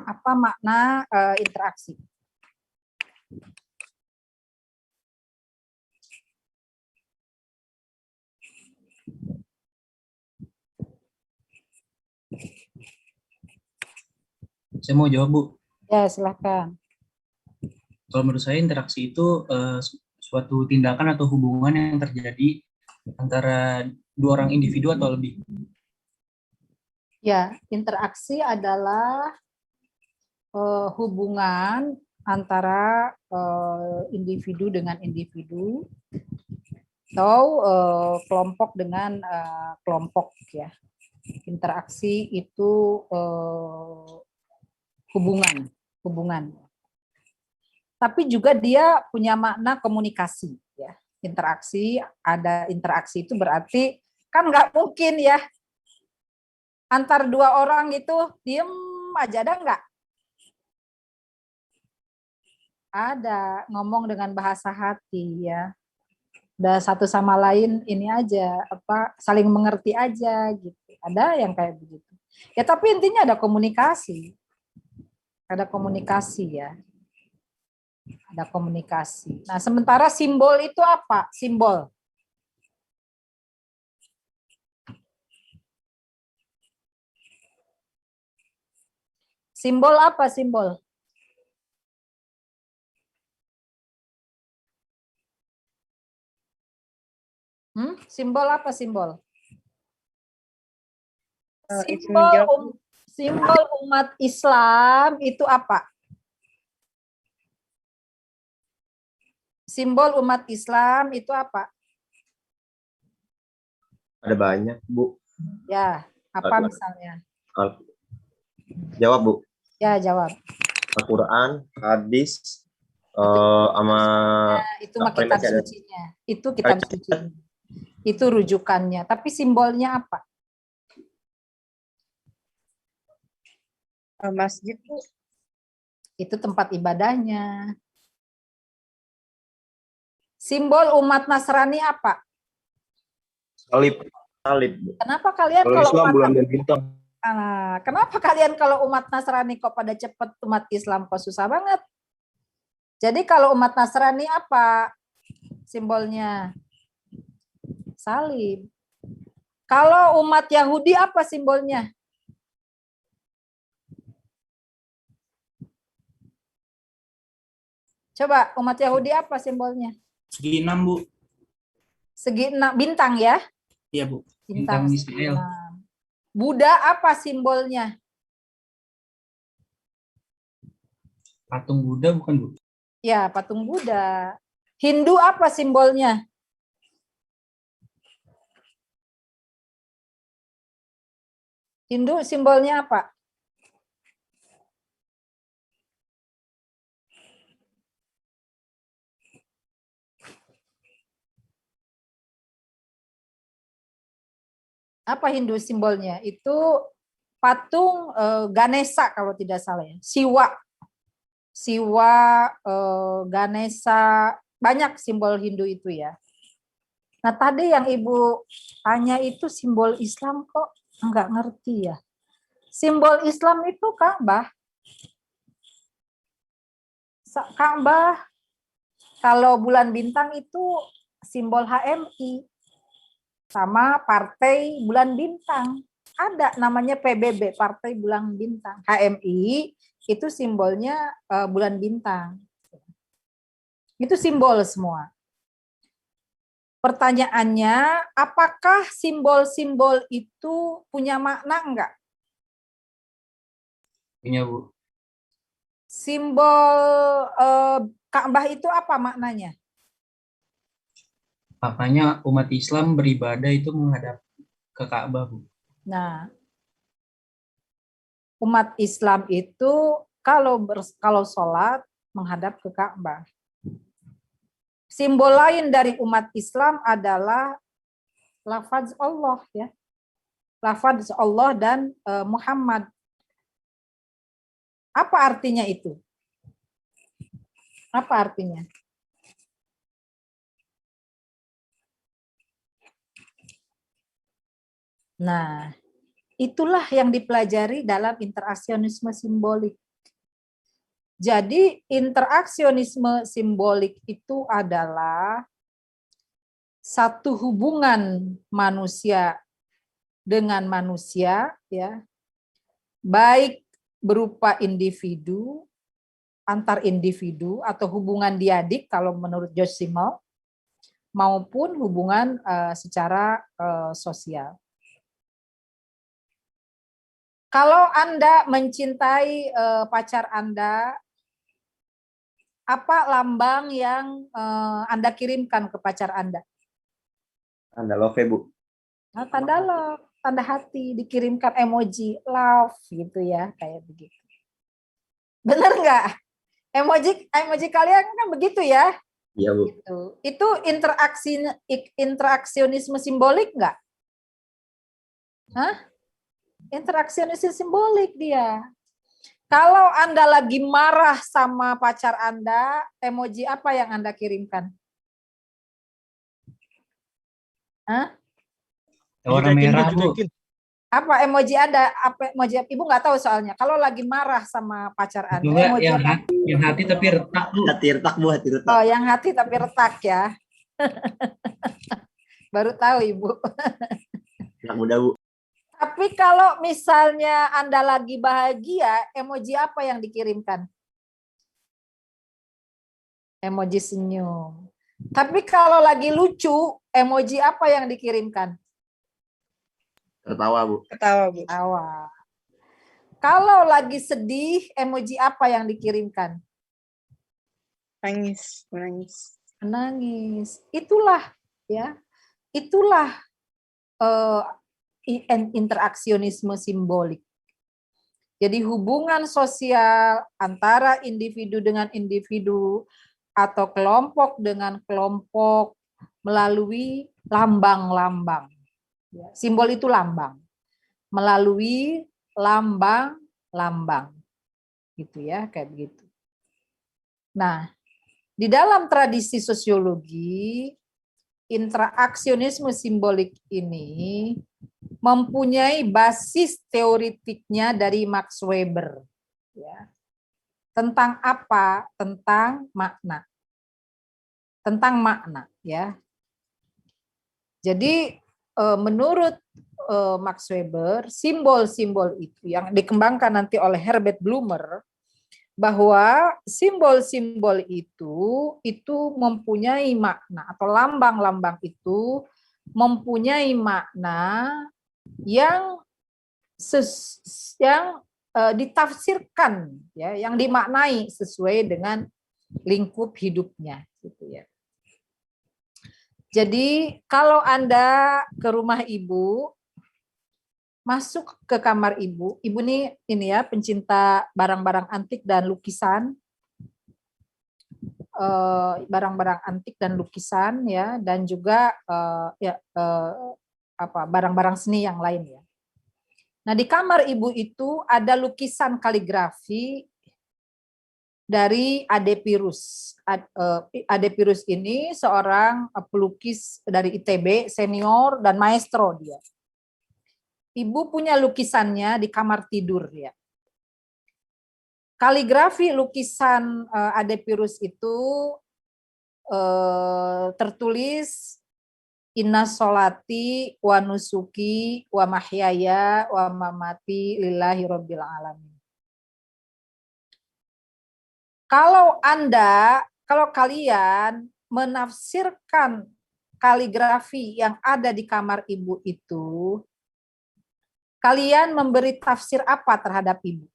Apa makna interaksi? Saya mau jawab, Bu. Ya, silakan. Kalau menurut saya interaksi itu suatu tindakan atau hubungan yang terjadi antara dua orang individu atau lebih. Ya, interaksi adalah hubungan antara individu dengan individu atau kelompok dengan kelompok ya. Interaksi itu hubungan. Tapi juga dia punya makna komunikasi ya. Interaksi itu berarti kan nggak mungkin ya antar dua orang itu diem aja, ada nggak? Ada, ngomong dengan bahasa hati ya. Udah satu sama lain ini aja, saling mengerti aja gitu. Ada yang kayak begitu. Ya tapi intinya ada komunikasi. Ada komunikasi ya. Ada komunikasi. Nah, sementara simbol itu apa? Simbol. Simbol apa simbol? Simbol apa simbol? Simbol umat Islam itu apa? Simbol umat Islam itu apa? Ada banyak, Bu. Ya, apa misalnya? Jawab, Bu. Ya, jawab. Al-Quran, hadis, sama itu mah kitab sucinya. Itu kitab suci. Itu rujukannya. Tapi simbolnya apa? Masjid, Bu. Itu tempat ibadahnya. Simbol umat Nasrani apa? Salib. Salib, Bu. Kenapa kalian Kalau kalau Islam umat bulan dan bintang. kenapa kalian kalau umat Nasrani kok pada cepet, umat Islam kok susah banget? Jadi kalau umat Nasrani apa simbolnya? Salib. Kalau umat Yahudi apa simbolnya? Coba umat Yahudi apa simbolnya? Segi 6, Bu. Segi 6 bintang ya? Iya, Bu. Bintang segi Israel. 6. Buddha apa simbolnya? Patung Buddha bukan, Bu? Ya, patung Buddha. Hindu apa simbolnya? Hindu simbolnya apa? Apa Hindu simbolnya? Itu patung Ganesha kalau tidak salah ya. Siwa, Ganesha, banyak simbol Hindu itu ya. Nah tadi yang Ibu tanya itu simbol Islam kok nggak ngerti ya. Simbol Islam itu Ka'bah. Ka'bah. Kalau bulan bintang itu simbol HMI. Sama partai bulan bintang. Ada namanya PBB, Partai Bulan Bintang. HMI itu simbolnya bulan bintang. Itu simbol semua. Pertanyaannya, apakah simbol-simbol itu punya makna enggak? Punya, Bu. Simbol Ka'bah itu apa maknanya? Makanya umat Islam beribadah itu menghadap ke Ka'bah, Bu. Nah, umat Islam itu kalau sholat menghadap ke Ka'bah. Simbol lain dari umat Islam adalah lafaz Allah ya. Lafaz Allah dan Muhammad. Apa artinya itu? Apa artinya? Nah, itulah yang dipelajari dalam interaksionisme simbolik. Jadi interaksionisme simbolik itu adalah satu hubungan manusia dengan manusia ya. Baik berupa individu, antar individu atau hubungan diadik kalau menurut George Simmel maupun hubungan secara sosial. Kalau Anda mencintai pacar Anda, apa lambang yang Anda kirimkan ke pacar Anda? Tanda love, Bu. Nah, tanda love, tanda hati, dikirimkan emoji love gitu ya, kayak begitu. Bener nggak? Emoji kalian kan begitu ya? Iya, Bu. Gitu. Itu interaksionisme simbolik nggak? Hah? Interaksionisme simbolik dia. Kalau Anda lagi marah sama pacar Anda, emoji apa yang Anda kirimkan? Hah? Warna merah, Bu. Apa emoji Anda? Apa emoji Ibu nggak tahu soalnya. Kalau lagi marah sama pacar Anda, Juga emoji yang hati tapi retak, Bu. Hati retak, Bu. Hati retak. Oh, yang hati tapi retak ya. Baru tahu Ibu. Anak muda, Bu. Tapi kalau misalnya Anda lagi bahagia, emoji apa yang dikirimkan? Emoji senyum. Tapi kalau lagi lucu, emoji apa yang dikirimkan? Tertawa, Bu. Ketawa, Bu. Tawa. Kalau lagi sedih, emoji apa yang dikirimkan? Nangis, menangis. Menangis. Itulah ya. Itulah interaksionisme simbolik. Jadi hubungan sosial antara individu dengan individu atau kelompok dengan kelompok melalui lambang-lambang. Ya, simbol itu lambang. Melalui lambang-lambang. Gitu ya, kayak begitu. Nah, di dalam tradisi sosiologi, interaksionisme simbolik ini mempunyai basis teoritiknya dari Max Weber. Ya. Tentang apa? Tentang makna. Tentang makna, ya. Jadi menurut Max Weber, simbol-simbol itu yang dikembangkan nanti oleh Herbert Blumer, bahwa simbol-simbol itu mempunyai makna, atau lambang-lambang itu mempunyai makna yang ditafsirkan, ya, yang dimaknai sesuai dengan lingkup hidupnya, gitu ya. Jadi kalau Anda ke rumah ibu, masuk ke kamar ibu ini ya pencinta barang-barang antik dan lukisan, barang-barang antik dan lukisan ya, dan juga barang-barang seni yang lain ya. Nah di kamar ibu itu ada lukisan kaligrafi dari Ade Pirus. Ade Pirus ini seorang pelukis dari ITB, senior dan maestro dia. Ibu punya lukisannya di kamar tidur ya. Kaligrafi lukisan Ade Pirus itu tertulis Inna sholati wa nusuki wa mahyaya wa mamati lillahi rabbil alamin. Kalau kalian menafsirkan kaligrafi yang ada di kamar ibu itu, kalian memberi tafsir apa terhadap ibu?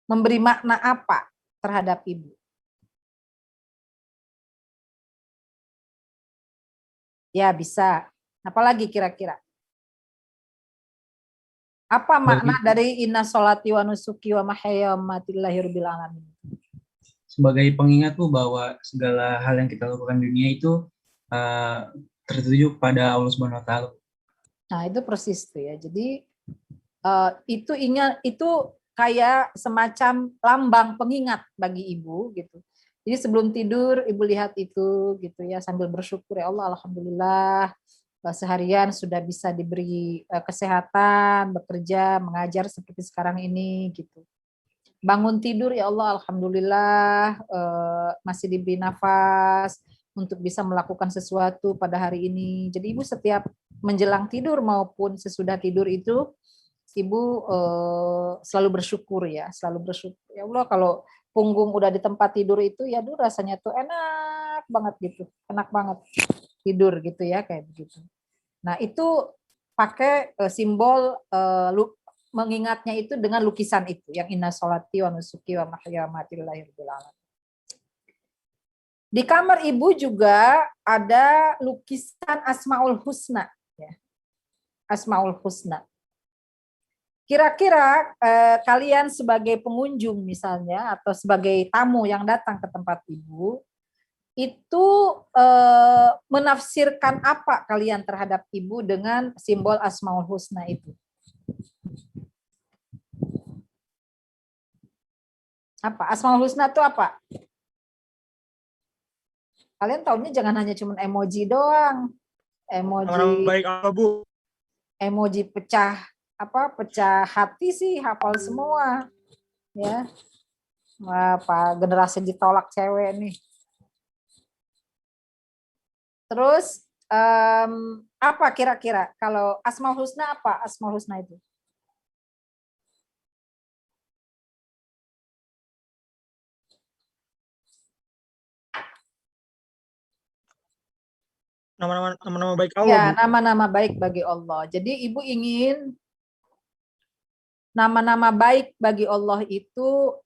Memberi makna apa terhadap ibu? Ya bisa. Apalagi kira-kira? Apa makna dari inna sholati wa nusuki wa mahyaya wa mamati lillahi rabbil alamin? Sebagai pengingat tuh bahwa segala hal yang kita lakukan di dunia itu tertuju pada Allah Subhanahu wa taala. Nah, itu persis tuh ya. Jadi itu kayak semacam lambang pengingat bagi ibu gitu. Jadi sebelum tidur ibu lihat itu gitu ya, sambil bersyukur, ya Allah alhamdulillah seharian sudah bisa diberi kesehatan, bekerja, mengajar seperti sekarang ini gitu. Bangun tidur, ya Allah alhamdulillah masih diberi nafas untuk bisa melakukan sesuatu pada hari ini. Jadi ibu setiap menjelang tidur maupun sesudah tidur itu ibu selalu bersyukur ya, selalu bersyukur. Ya Allah kalau punggung udah di tempat tidur itu ya aduh rasanya tuh enak banget gitu. Enak banget tidur gitu ya, kayak begitu. Nah, itu pakai simbol mengingatnya itu dengan lukisan itu yang inna sholati wa nusuki wa mahyaya wa mamati lillahi rabbil alamin. Di kamar ibu juga ada lukisan Asmaul Husna ya. Asmaul Husna. Kira-kira kalian sebagai pengunjung misalnya atau sebagai tamu yang datang ke tempat ibu itu menafsirkan apa kalian terhadap ibu dengan simbol Asmaul Husna itu? Apa? Asmaul Husna itu apa? Kalian tahunya jangan hanya cuma emoji doang. Emoji baik apa, Bu? Emoji pecah hati sih hafal semua. Ya. Apa generasi ditolak cewek nih. Terus apa kira-kira kalau Asmaul Husna apa? Asmaul Husna itu? Nama-nama baik Allah, ya, Bu. nama-nama baik bagi Allah. Jadi ibu ingin nama-nama baik bagi Allah itu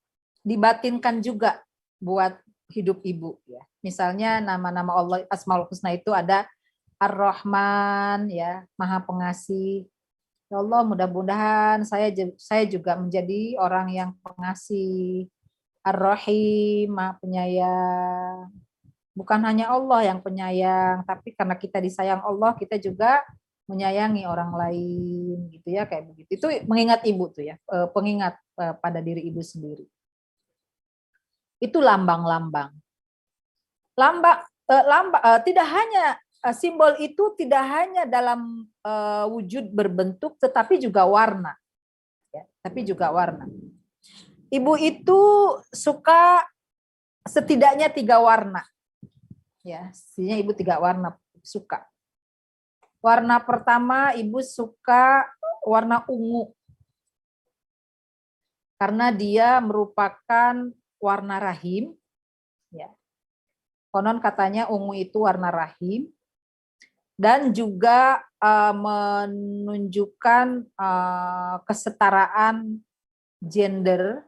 dibatinkan juga buat hidup ibu ya. Misalnya nama-nama Allah Asmaul Husna itu ada Ar-Rahman ya, Maha Pengasih. Ya Allah, mudah-mudahan saya juga menjadi orang yang pengasih. Ar-Rahim, Maha Penyayang. Bukan hanya Allah yang penyayang, tapi karena kita disayang Allah, kita juga menyayangi orang lain, gitu ya, kayak begitu. Itu mengingat ibu tuh ya, pengingat pada diri ibu sendiri. Itu lambang-lambang. Tidak hanya simbol itu tidak hanya dalam wujud berbentuk, tetapi juga warna. Ya, tapi juga warna. Ibu itu suka setidaknya 3 warna. Ya, setidaknya ibu 3 warna suka. Warna pertama ibu suka warna ungu. Karena dia merupakan warna rahim. Ya. Konon katanya ungu itu warna rahim. Dan juga menunjukkan kesetaraan gender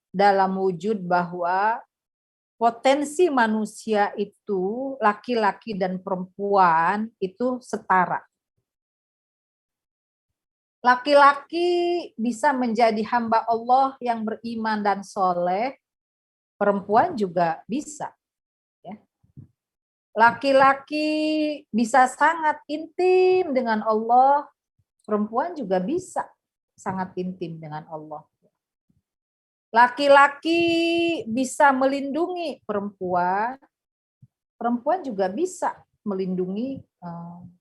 dalam wujud bahwa potensi manusia itu, laki-laki dan perempuan itu setara. Laki-laki bisa menjadi hamba Allah yang beriman dan soleh, perempuan juga bisa. Laki-laki bisa sangat intim dengan Allah, perempuan juga bisa sangat intim dengan Allah. Laki-laki bisa melindungi perempuan, perempuan juga bisa melindungi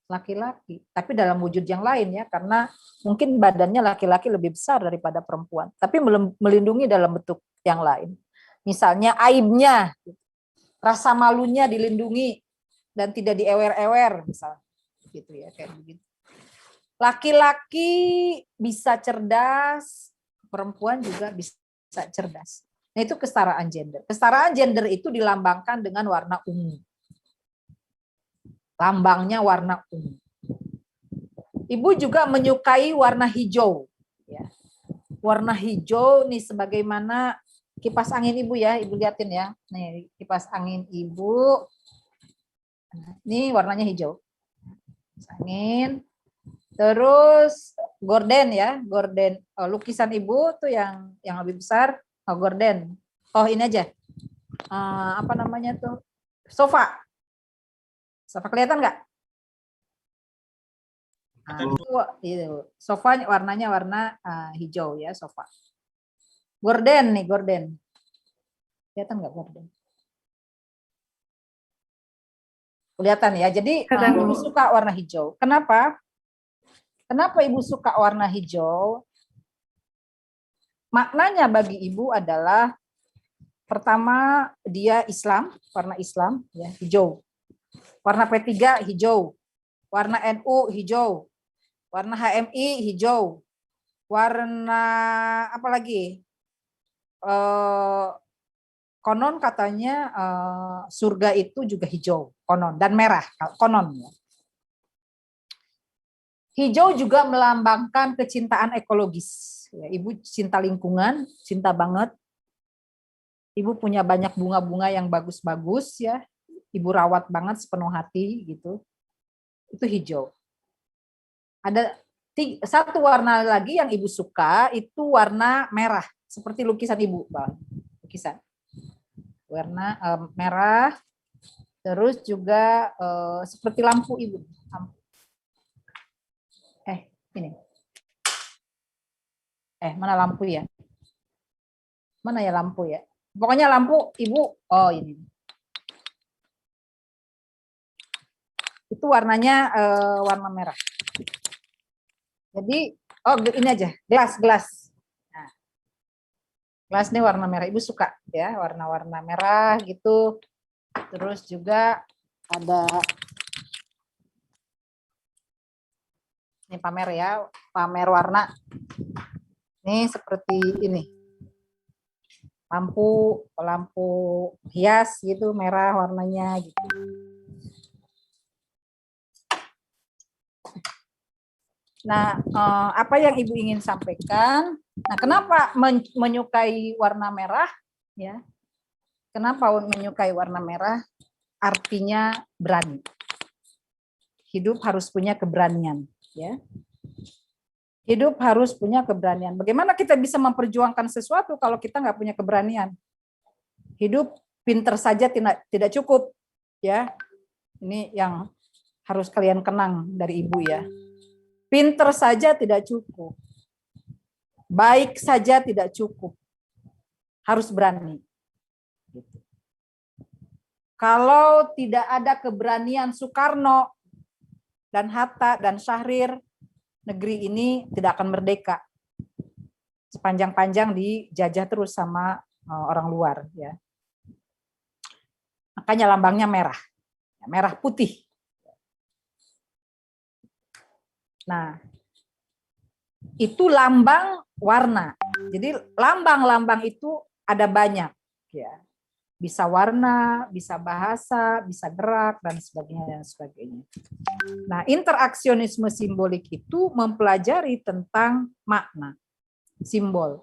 laki-laki, tapi dalam wujud yang lain ya, karena mungkin badannya laki-laki lebih besar daripada perempuan, tapi melindungi dalam bentuk yang lain. Misalnya aibnya, rasa malunya dilindungi dan tidak diewer-ewer misalnya, gitu ya, kayak begitu. Laki-laki bisa cerdas, perempuan juga bisa cerdas. Nah, itu kesetaraan gender. Kesetaraan gender itu dilambangkan dengan warna ungu. Lambangnya warna ungu. Ibu juga menyukai warna hijau. Ya. Warna hijau nih sebagaimana kipas angin ibu ya, ibu liatin ya. Nih kipas angin ibu. Ini warnanya hijau. Kipas angin. Terus gorden ya, gorden. Oh, lukisan ibu tuh yang lebih besar. Oh, gorden. Oh, ini aja. Apa namanya tuh? Sofa. Sofa kelihatan nggak? Itu. Sofa warnanya warna hijau ya, sofa. Gorden nih, gorden. Kelihatan nggak gorden? Kelihatan ya. Jadi ibu suka warna hijau. Kenapa? Kenapa ibu suka warna hijau? Maknanya bagi ibu adalah pertama dia Islam, warna Islam ya, hijau. Warna P3 hijau. Warna NU hijau. Warna HMI hijau. Warna apa lagi? Konon katanya surga itu juga hijau, konon, dan merah, konon. Hijau juga melambangkan kecintaan ekologis. Ya, ibu cinta lingkungan, cinta banget. Ibu punya banyak bunga-bunga yang bagus-bagus ya. Ibu rawat banget sepenuh hati gitu. Itu hijau. Ada satu warna lagi yang ibu suka, itu warna merah, seperti lukisan ibu, Bang. Lukisan. Warna merah. Terus juga seperti lampu ibu. Lampu. Ini. Mana lampu ya? Mana ya lampu ya? Pokoknya lampu ibu, oh ini. Itu warnanya warna merah. Jadi, oh ini aja, gelas. Nah, gelas ini warna merah, ibu suka ya, warna-warna merah gitu. Terus juga ada ini pamer ya, pamer warna. Ini seperti ini. Lampu hias gitu, merah warnanya gitu. Nah, apa yang ibu ingin sampaikan? Nah, kenapa menyukai warna merah? Ya, kenapa menyukai warna merah? Artinya berani. Hidup harus punya keberanian. Ya. Hidup harus punya keberanian. Bagaimana kita bisa memperjuangkan sesuatu kalau kita nggak punya keberanian? Hidup pinter saja tidak cukup. ya. Ini yang harus kalian kenang dari Ibu ya. Pinter saja tidak cukup. Baik saja tidak cukup. Harus berani. Kalau tidak ada keberanian Soekarno dan Hatta dan Syahrir, negeri ini tidak akan merdeka. Sepanjang-panjang dijajah terus sama orang luar ya. Makanya lambangnya merah. Merah putih. Nah, itu lambang warna. Jadi lambang-lambang itu ada banyak ya. Bisa warna, bisa bahasa, bisa gerak dan sebagainya. Nah, interaksionisme simbolik itu mempelajari tentang makna simbol.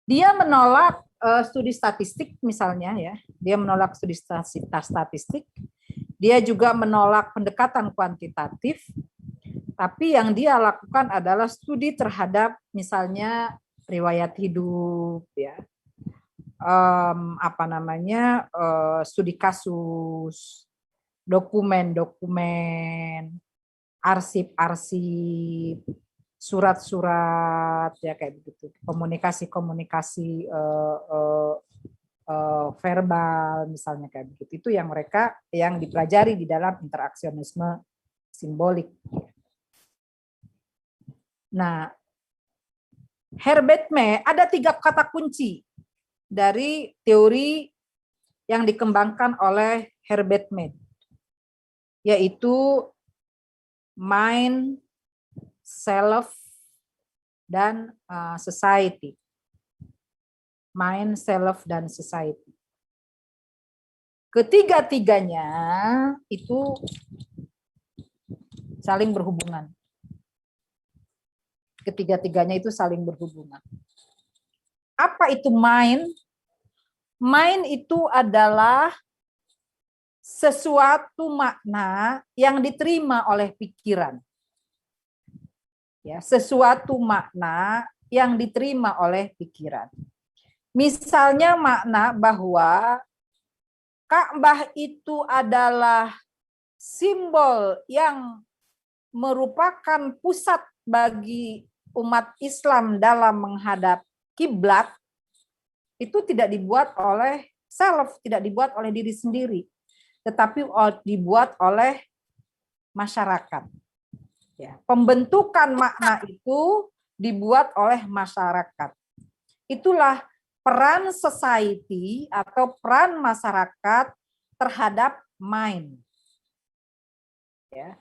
Dia menolak studi statistik misalnya ya. Dia menolak studi statistik. Dia juga menolak pendekatan kuantitatif. Tapi yang dia lakukan adalah studi terhadap misalnya riwayat hidup ya. Studi kasus, dokumen-dokumen, arsip-arsip, surat-surat ya kayak begitu, komunikasi-komunikasi verbal misalnya kayak begitu. Itu yang mereka yang dipelajari di dalam interaksionisme simbolik. Nah, Herbert May ada 3 kata kunci dari teori yang dikembangkan oleh Herbert May, yaitu mind, self, dan society. Mind, self, dan society. Ketiga-tiganya itu saling berhubungan. Ketiga-tiganya itu saling berhubungan. Apa itu mind? Mind itu adalah sesuatu makna yang diterima oleh pikiran. Ya, sesuatu makna yang diterima oleh pikiran. Misalnya makna bahwa Ka'bah itu adalah simbol yang merupakan pusat bagi umat Islam dalam menghadap kiblat, itu tidak dibuat oleh self, tidak dibuat oleh diri sendiri, tetapi dibuat oleh masyarakat. Ya, pembentukan makna itu dibuat oleh masyarakat. Itulah peran society atau peran masyarakat terhadap mind. Ya.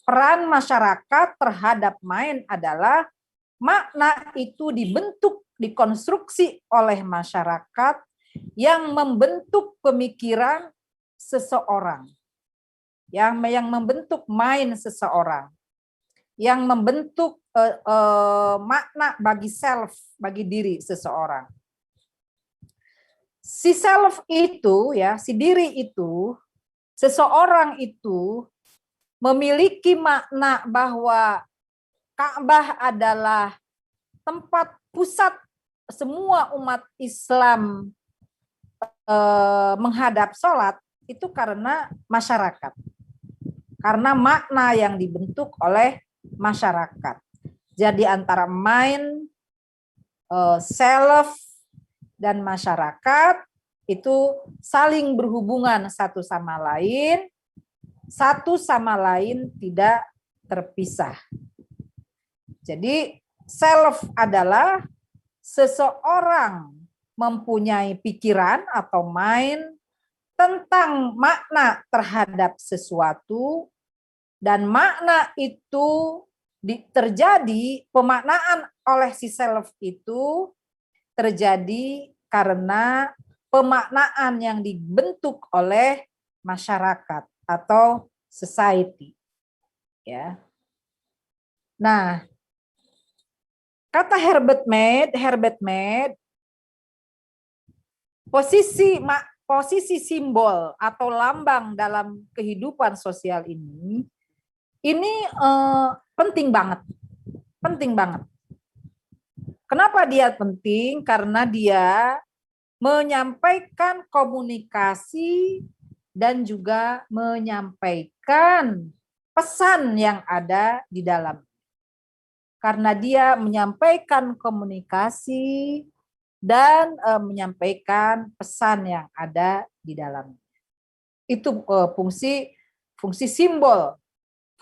Peran masyarakat terhadap mind adalah makna itu dibentuk, dikonstruksi oleh masyarakat yang membentuk pemikiran seseorang, yang membentuk mind seseorang, yang membentuk makna bagi self, bagi diri seseorang. Si self itu, ya, si diri itu, seseorang itu memiliki makna bahwa Ka'bah adalah tempat pusat semua umat Islam menghadap sholat, itu karena masyarakat. Karena makna yang dibentuk oleh masyarakat. Jadi antara mind, self, dan masyarakat itu saling berhubungan satu sama lain tidak terpisah. Jadi self adalah seseorang mempunyai pikiran atau mind tentang makna terhadap sesuatu, dan makna itu terjadi, pemaknaan oleh si self itu terjadi karena pemaknaan yang dibentuk oleh masyarakat atau society. Ya. Nah, kata Herbert Mead, posisi simbol atau lambang dalam kehidupan sosial ini penting banget. Kenapa dia penting? Karena dia menyampaikan komunikasi dan juga menyampaikan pesan yang ada di dalam. Karena dia menyampaikan komunikasi dan menyampaikan pesan yang ada di dalam. Itu fungsi simbol,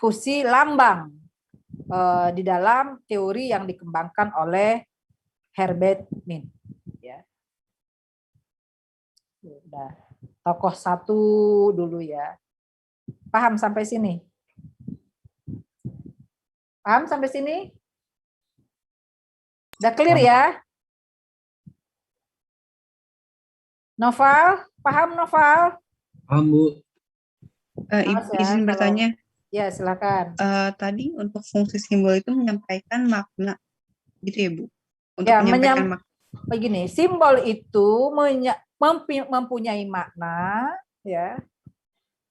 fungsi lambang di dalam teori yang dikembangkan oleh Herbert Mead. Ya. Udah. Tokoh satu dulu ya. Paham sampai sini? Paham sampai sini? Udah clear ya? Noval, paham Noval? Paham, Bu. Mas ya, Izin bertanya. Ya, silakan. Tadi untuk fungsi simbol itu menyampaikan makna, gitu ya Bu? Untuk Ya, menyampaikan makna. Begini, simbol itu mempunyai makna, ya,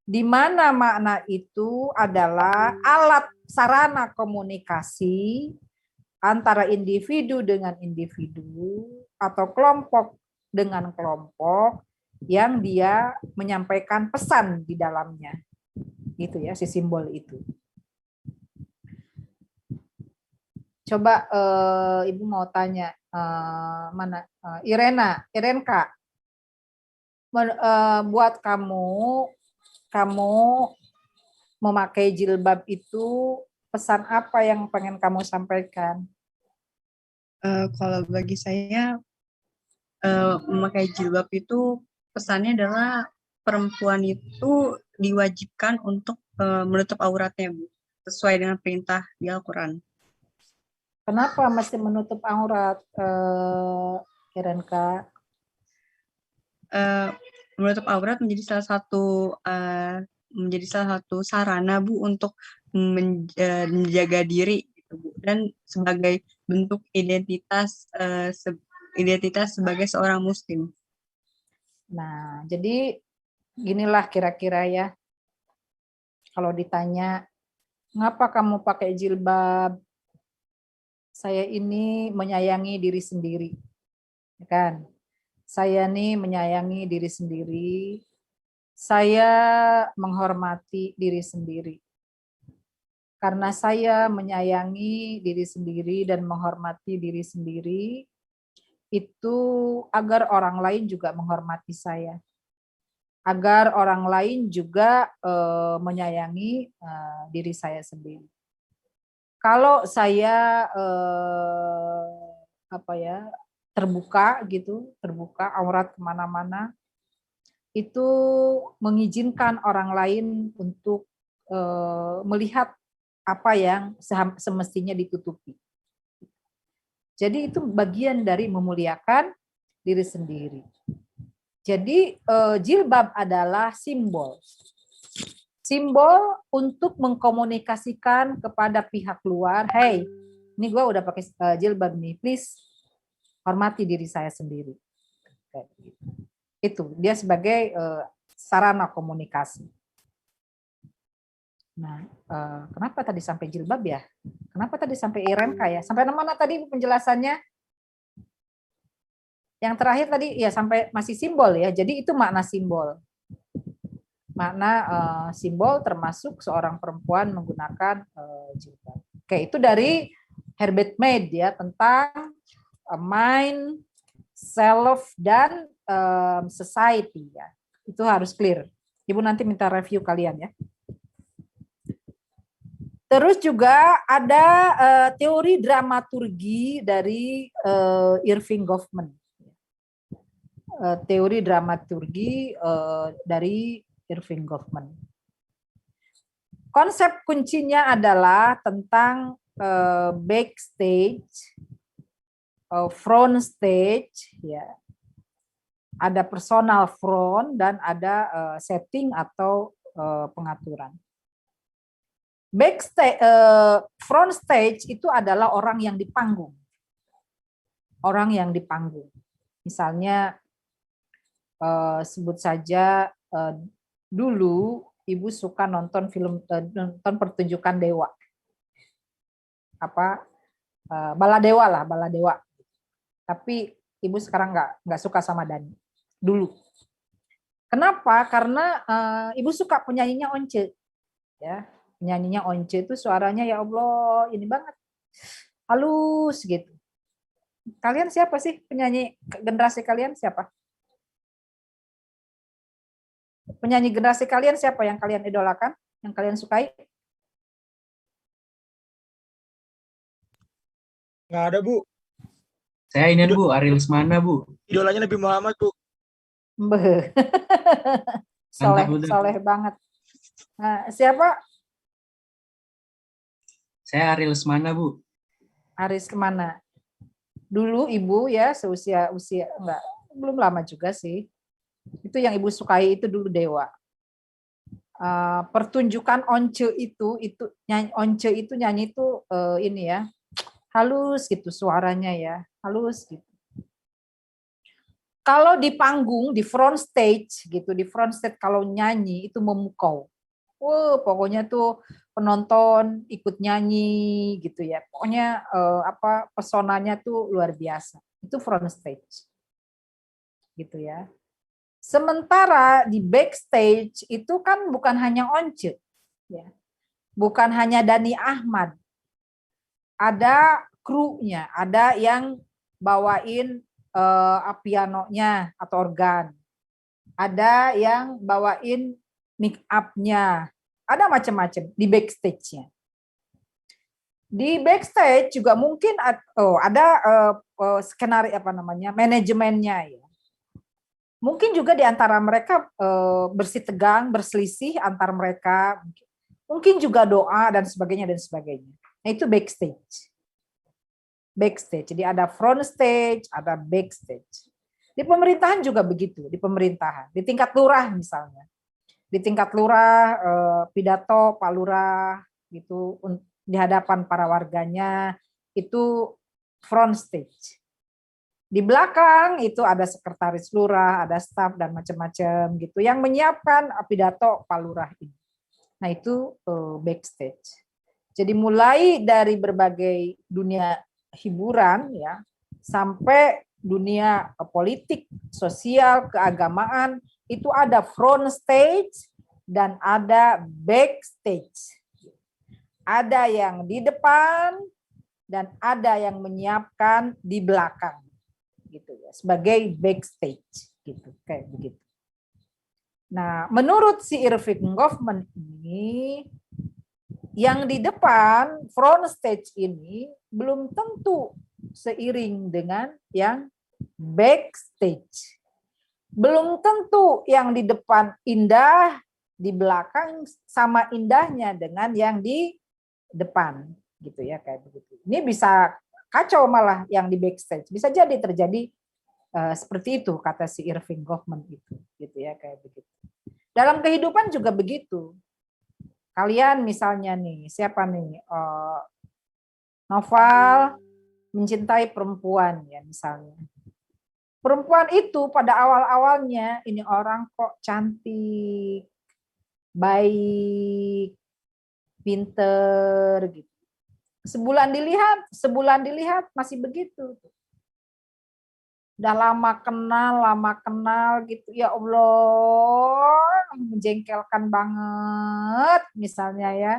di mana makna itu adalah alat sarana komunikasi antara individu dengan individu atau kelompok dengan kelompok yang dia menyampaikan pesan di dalamnya. Gitu ya, si simbol itu. Coba Ibu mau tanya mana Irenka, buat kamu memakai jilbab itu pesan apa yang pengen kamu sampaikan? Kalau bagi saya memakai jilbab itu pesannya adalah perempuan itu diwajibkan untuk menutup auratnya, Bu, sesuai dengan perintah di Al-Quran. Kenapa mesti menutup aurat, Irenka? Menutup aurat menjadi salah satu sarana, Bu, untuk menjaga diri, gitu, Bu, dan sebagai bentuk identitas sebagai seorang Muslim. Nah, jadi ginilah kira-kira ya. Kalau ditanya, ngapa kamu pakai jilbab? Saya ini menyayangi diri sendiri, kan? Saya nih menyayangi diri sendiri. Saya menghormati diri sendiri. Karena saya menyayangi diri sendiri dan menghormati diri sendiri, itu agar orang lain juga menghormati saya. Agar orang lain juga menyayangi diri saya sendiri. Kalau saya terbuka gitu, terbuka aurat kemana-mana, itu mengizinkan orang lain untuk melihat apa yang semestinya ditutupi. Jadi itu bagian dari memuliakan diri sendiri. Jadi jilbab adalah simbol. Simbol untuk mengkomunikasikan kepada pihak luar, hey, ini gue udah pakai jilbab nih, please hormati diri saya sendiri. Itu dia sebagai sarana komunikasi. Nah, kenapa tadi sampai jilbab ya? Kenapa tadi sampai Irenka ya? Sampai mana tadi penjelasannya? Yang terakhir tadi ya sampai masih simbol ya. Jadi itu makna simbol. Makna simbol termasuk seorang perempuan menggunakan jilbab. Oke, itu dari Herbert Mead ya tentang mind, self dan society ya. Itu harus clear. Ibu nanti minta review kalian ya. Terus juga ada teori dramaturgi dari Irving Goffman. Teori dramaturgi dari Irving Goffman. Konsep kuncinya adalah tentang backstage, front stage, ya. Ada personal front dan ada setting atau pengaturan. Backstage, front stage itu adalah orang yang di panggung. Orang yang di panggung. Misalnya sebut saja dulu Ibu suka nonton nonton pertunjukan dewa. Baladewa lah, Baladewa. Tapi Ibu sekarang nggak suka sama Dani. Dulu. Kenapa? Karena Ibu suka penyanyinya Once. Ya, penyanyinya Once itu suaranya ya Allah ini banget. Halus gitu. Kalian siapa sih penyanyi generasi kalian siapa? Penyanyi generasi kalian siapa yang kalian idolakan, yang kalian sukai? Nggak ada, Bu. Saya ini Bu, Ariel Lesmana Bu. Idolanya Nabi Muhammad, Bu. Beuh. Mantap, Soleh, betul. soleh banget. Nah, siapa? Saya Ariel Lesmana Bu. Aris kemana? Dulu Ibu ya usia enggak, belum lama juga sih. Itu yang Ibu sukai itu dulu Dewa. Pertunjukan Once itu nyanyi, Once itu nyanyi itu ini ya, halus gitu suaranya ya, halus gitu. Kalau di panggung, di front stage gitu, di front stage kalau nyanyi itu memukau. Pokoknya tuh penonton ikut nyanyi gitu ya. Pokoknya pesonanya tuh luar biasa. Itu front stage. Gitu ya. Sementara di backstage itu kan bukan hanya Once ya. Bukan hanya Dhani Ahmad. Ada krunya, ada yang bawain pianonya atau organ. Ada yang bawain mic up-nya. Ada macam-macam di backstage-nya. Di backstage juga mungkin ada skenario manajemennya ya. Mungkin juga di antara mereka bersitegang, berselisih antar mereka. Mungkin juga doa dan sebagainya dan sebagainya. Nah, itu backstage. Backstage. Jadi ada front stage, ada backstage. Di pemerintahan juga begitu, di pemerintahan. Di tingkat lurah misalnya. Di tingkat lurah pidato Pak Lurah gitu di hadapan para warganya itu front stage. Di belakang itu ada sekretaris lurah, ada staf dan macam-macam gitu yang menyiapkan pidato Pak Lurah ini. Nah, itu backstage. Jadi mulai dari berbagai dunia hiburan ya sampai dunia politik, sosial, keagamaan itu ada front stage dan ada backstage. Ada yang di depan dan ada yang menyiapkan di belakang gitu ya sebagai backstage gitu kayak begitu. Nah, menurut si Irving Goffman ini yang di depan front stage ini belum tentu seiring dengan yang backstage. Belum tentu yang di depan indah, di belakang sama indahnya dengan yang di depan gitu ya kayak begitu. Ini bisa kacau malah yang di backstage. Bisa jadi terjadi seperti itu kata si Irving Goffman itu gitu ya kayak begitu. Dalam kehidupan juga begitu. Kalian misalnya nih, siapa nih? Noval mencintai perempuan ya misalnya. Perempuan itu pada awal-awalnya ini orang kok cantik, baik, pinter gitu. Sebulan dilihat masih begitu. Udah lama kenal gitu. Ya Allah, menjengkelkan banget misalnya ya.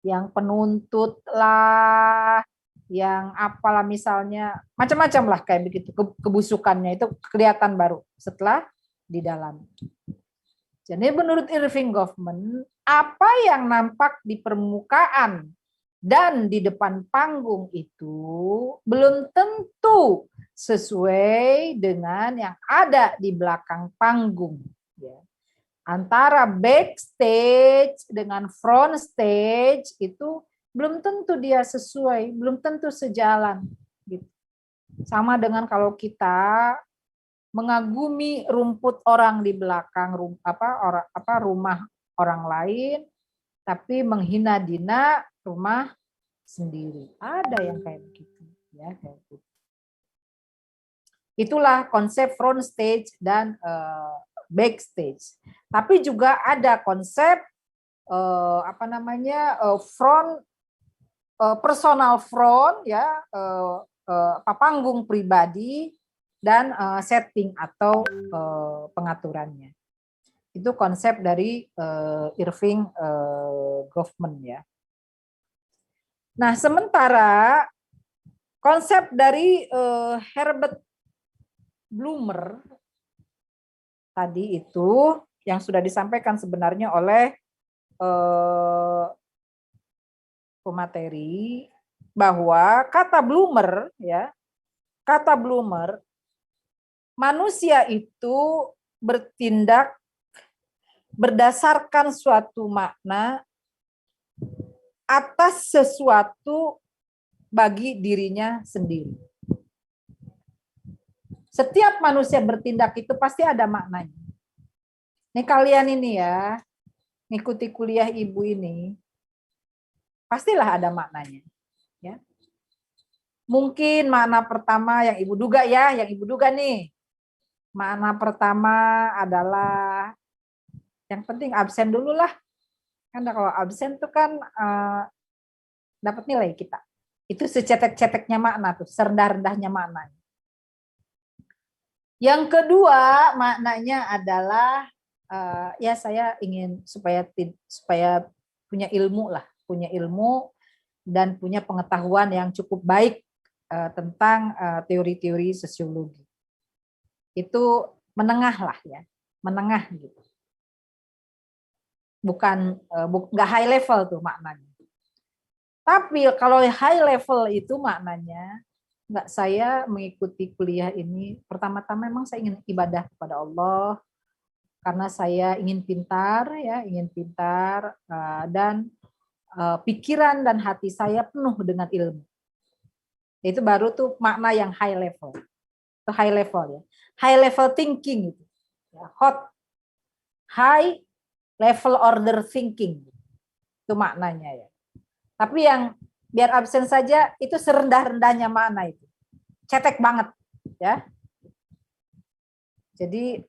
Yang penuntut lah, yang apalah misalnya, macam-macam lah kayak begitu. Kebusukannya itu kelihatan baru setelah di dalam. Jadi menurut Irving Goffman, apa yang nampak di permukaan dan di depan panggung itu belum tentu sesuai dengan yang ada di belakang panggung. Ya. Antara backstage dengan front stage itu belum tentu dia sesuai, belum tentu sejalan. Gitu. Sama dengan kalau kita mengagumi rumput orang di belakang rumah orang lain, tapi menghina dina rumah sendiri. Ada yang kayak begitu, ya kayak gitu. Itulah konsep front stage dan backstage. Tapi juga ada konsep front personal front ya panggung pribadi dan setting atau pengaturannya. Itu konsep dari Irving Goffman ya. Nah, sementara konsep dari Herbert Blumer tadi itu yang sudah disampaikan sebenarnya oleh pemateri, bahwa kata Blumer ya, kata Blumer, manusia itu bertindak berdasarkan suatu makna atas sesuatu bagi dirinya sendiri. Setiap manusia bertindak itu pasti ada maknanya. Nih kalian ini ya, ngikuti kuliah ibu ini, pastilah ada maknanya. Ya. Mungkin makna pertama yang ibu duga ya, yang ibu duga nih. Makna pertama adalah, yang penting absen dulu lah. Karena kalau absen tuh kan dapat nilai kita. Itu secetek-ceteknya makna tuh, serendah-rendahnya maknanya. Yang kedua maknanya adalah ya saya ingin supaya punya ilmu lah, punya ilmu dan punya pengetahuan yang cukup baik tentang teori-teori sosiologi. Itu menengah lah ya, menengah gitu. Bukan nggak high level tuh maknanya. Tapi kalau high level itu maknanya, nggak, saya mengikuti kuliah ini pertama-tama memang saya ingin ibadah kepada Allah karena saya ingin pintar ya, ingin pintar dan pikiran dan hati saya penuh dengan ilmu. Itu baru tuh makna yang high level. Itu high level ya. High level thinking itu. Ya, high level order thinking. Itu maknanya ya. Tapi yang biar absen saja itu serendah-rendahnya makna itu. Cetek banget ya. Jadi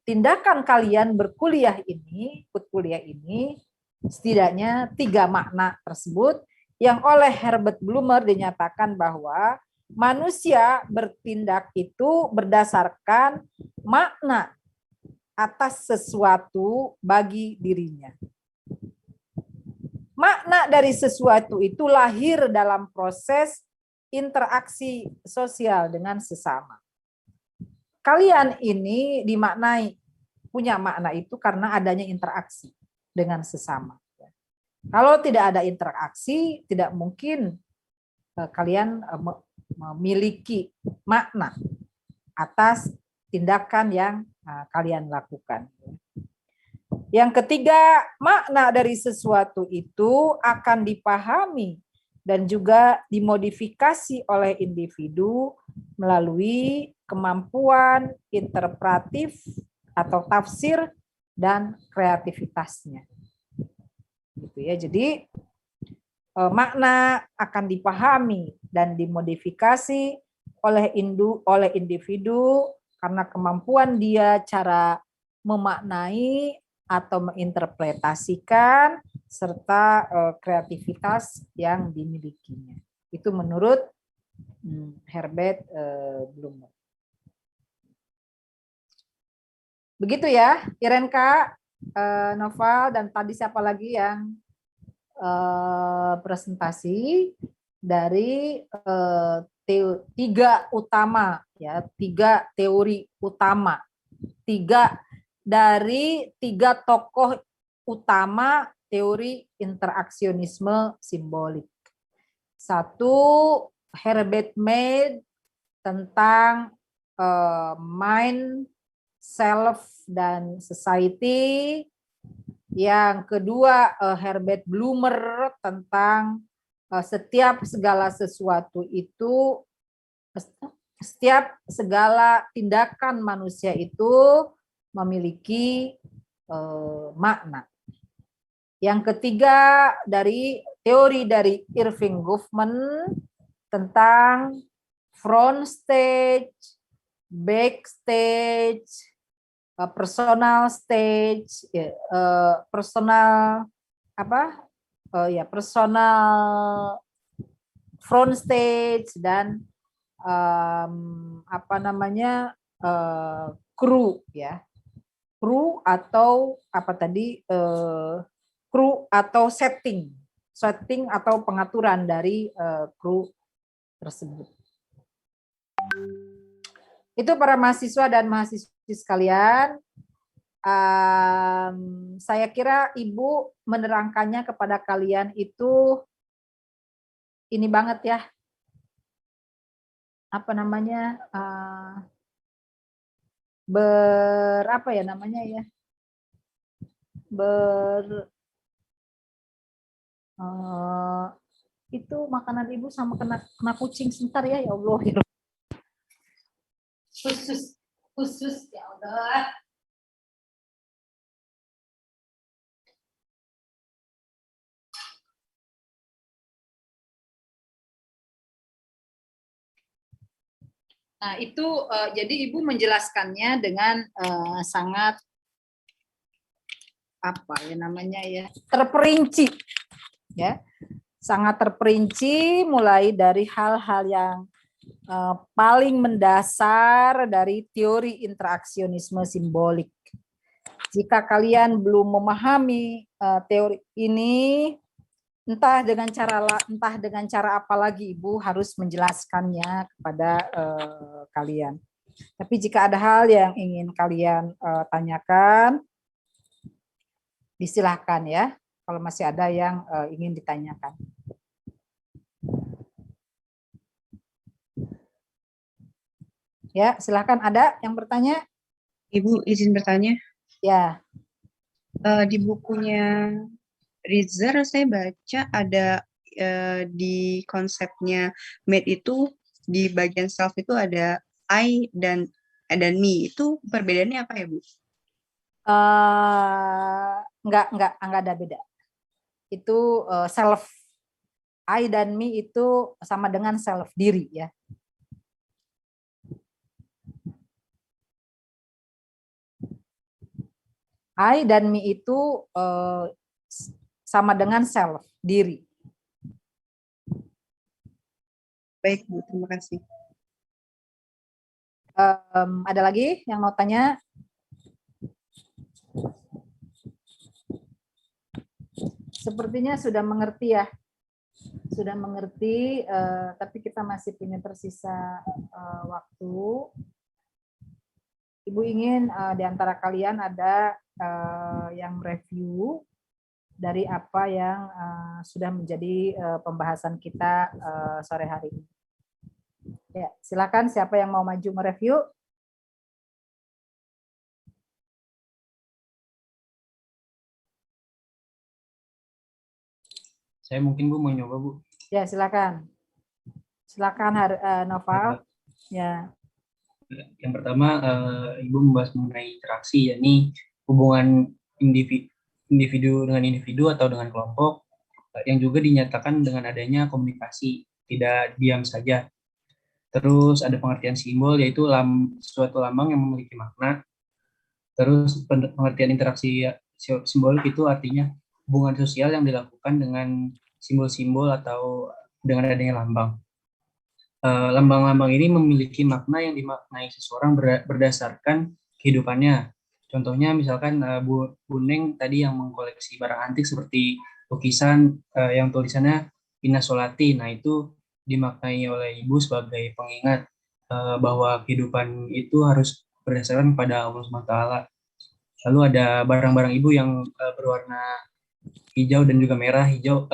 tindakan kalian berkuliah ini, ikut kuliah ini setidaknya 3 makna tersebut yang oleh Herbert Blumer dinyatakan bahwa manusia bertindak itu berdasarkan makna atas sesuatu bagi dirinya. Makna dari sesuatu itu lahir dalam proses interaksi sosial dengan sesama. Kalian ini dimaknai, punya makna itu karena adanya interaksi dengan sesama. Kalau tidak ada interaksi, tidak mungkin kalian memiliki makna atas tindakan yang kalian lakukan. Yang ketiga, makna dari sesuatu itu akan dipahami dan juga dimodifikasi oleh individu melalui kemampuan interpretif atau tafsir dan kreativitasnya. Gitu ya. Jadi makna akan dipahami dan dimodifikasi oleh individu karena kemampuan dia cara memaknai atau menginterpretasikan serta kreativitas yang dimilikinya. Itu menurut Herbert Blumer. Begitu ya, Irenka, Noval, dan tadi siapa lagi yang presentasi dari 3 utama ya, 3 teori utama, 3 dari 3 tokoh utama teori interaksionisme simbolik. 1, Herbert Mead tentang mind, self, dan society. Yang kedua, Herbert Blumer tentang segala sesuatu itu, setiap segala tindakan manusia itu memiliki makna. Yang ketiga, dari teori dari Irving Goffman tentang front stage, backstage, personal stage, personal front stage dan kru ya. Kru atau apa tadi kru atau setting atau pengaturan dari kru tersebut. Itu para mahasiswa dan mahasiswi sekalian. Saya kira Ibu menerangkannya kepada kalian itu ini banget ya. Apa namanya? Apa ya namanya ya? Itu makanan Ibu sama kena kucing sebentar ya, ya Allah. Ya. Khusus ya Allah. Nah, itu jadi Ibu menjelaskannya dengan sangat apa ya namanya ya? Terperinci. Ya. Sangat terperinci mulai dari hal-hal yang paling mendasar dari teori interaksionisme simbolik. Jika kalian belum memahami teori ini, entah dengan cara apa lagi Ibu harus menjelaskannya kepada kalian. Tapi jika ada hal yang ingin kalian tanyakan, disilahkan ya. Kalau masih ada yang ingin ditanyakan. Ya, silahkan ada yang bertanya. Ibu izin bertanya. Ya. Di bukunya Ritzer saya baca ada di konsepnya made itu di bagian self itu ada I dan me. Itu perbedaannya apa ya, Bu? Enggak ada beda. Itu self. I dan me itu sama dengan self, diri ya. I dan me itu sama dengan self, diri. Baik, Bu. Terima kasih. Ada lagi yang mau tanya? Sepertinya sudah mengerti ya. Sudah mengerti, tapi kita masih punya tersisa waktu. Ibu ingin di antara kalian ada yang review dari apa yang sudah menjadi pembahasan kita sore hari ini. Ya, silakan siapa yang mau maju mereview. Saya mungkin Bu mau nyoba Bu. Ya, silakan. Silakan Nova. Ya. Yang pertama Ibu membahas mengenai interaksi, yakni hubungan individu dengan individu atau dengan kelompok yang juga dinyatakan dengan adanya komunikasi, tidak diam saja. Terus ada pengertian simbol, yaitu suatu lambang yang memiliki makna. Terus pengertian interaksi simbolik itu artinya hubungan sosial yang dilakukan dengan simbol-simbol atau dengan adanya lambang. Lambang-lambang ini memiliki makna yang dimaknai seseorang berdasarkan kehidupannya. Contohnya misalkan Bu Neng tadi yang mengkoleksi barang antik seperti lukisan yang tulisannya Inna Solati. Nah, itu dimaknai oleh Ibu sebagai pengingat bahwa kehidupan itu harus berdasarkan pada Allah SWT. Lalu ada barang-barang Ibu yang berwarna hijau dan juga merah. Hijau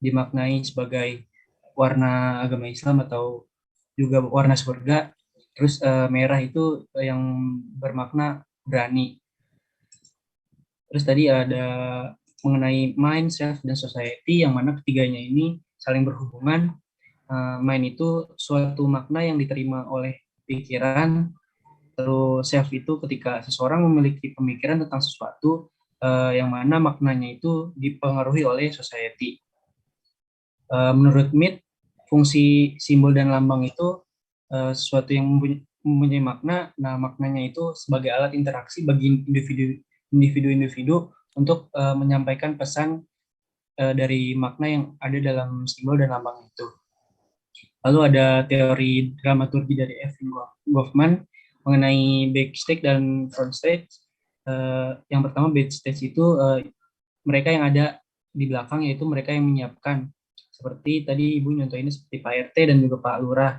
dimaknai sebagai warna agama Islam atau juga warna surga. Terus merah itu yang bermakna berani. Terus tadi ada mengenai mind, self, dan society, yang mana ketiganya ini saling berhubungan. Mind itu suatu makna yang diterima oleh pikiran. Terus self itu ketika seseorang memiliki pemikiran tentang sesuatu yang mana maknanya itu dipengaruhi oleh society. Menurut Mead, fungsi simbol dan lambang itu sesuatu yang mempunyai makna. Nah, maknanya itu sebagai alat interaksi bagi individu-individu untuk menyampaikan pesan dari makna yang ada dalam simbol dan lambang itu. Lalu ada teori dramaturgi dari Erving Goffman, mengenai backstage dan frontstage. Yang pertama backstage itu mereka yang ada di belakang, yaitu mereka yang menyiapkan. Seperti tadi Ibu nyontohinnya seperti Pak RT dan juga Pak Lurah.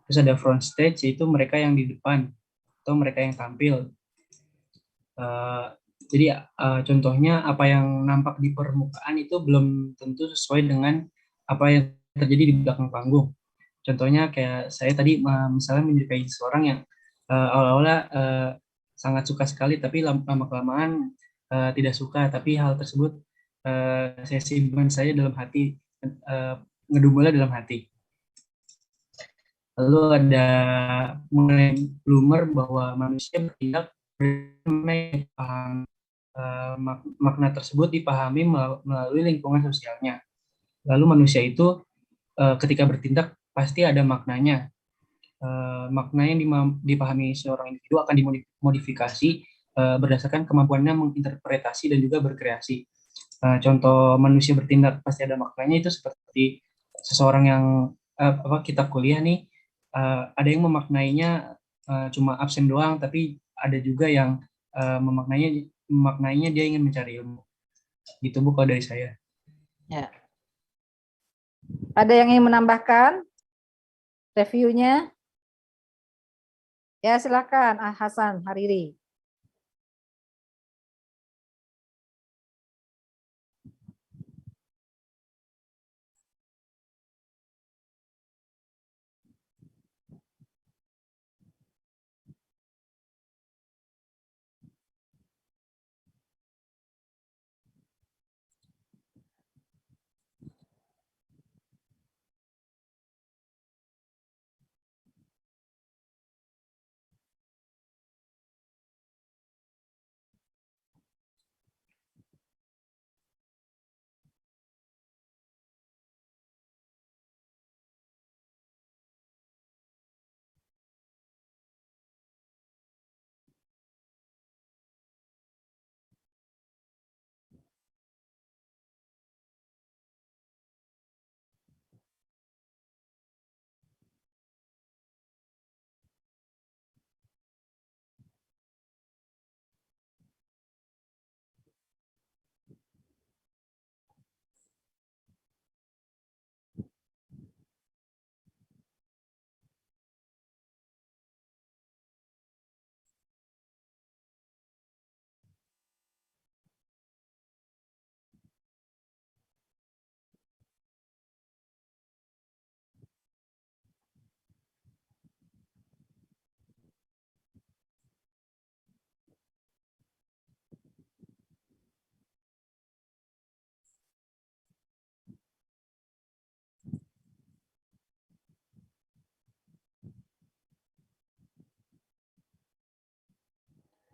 Terus ada front stage, yaitu mereka yang di depan atau mereka yang tampil. Jadi contohnya apa yang nampak di permukaan itu belum tentu sesuai dengan apa yang terjadi di belakang panggung. Contohnya kayak saya tadi misalnya menyerupai seorang yang awal-awalnya sangat suka sekali, tapi lama-kelamaan tidak suka. Tapi hal tersebut saya simpan saja dalam hati, ngedumulnya dalam hati. Lalu ada mengenai bloomer bahwa manusia bertindak makna tersebut dipahami melalui lingkungan sosialnya. Lalu manusia itu ketika bertindak pasti ada maknanya. Makna yang dipahami seorang individu akan dimodifikasi berdasarkan kemampuannya menginterpretasi dan juga berkreasi. Contoh manusia bertindak pasti ada maknanya itu seperti seseorang yang kita kuliah nih, ada yang memaknainya cuma absen doang, tapi ada juga yang memaknainya dia ingin mencari ilmu. Gitu Bu kalau dari saya. Ya. Ada yang ingin menambahkan reviewnya? Ya silakan, Hasan Hariri.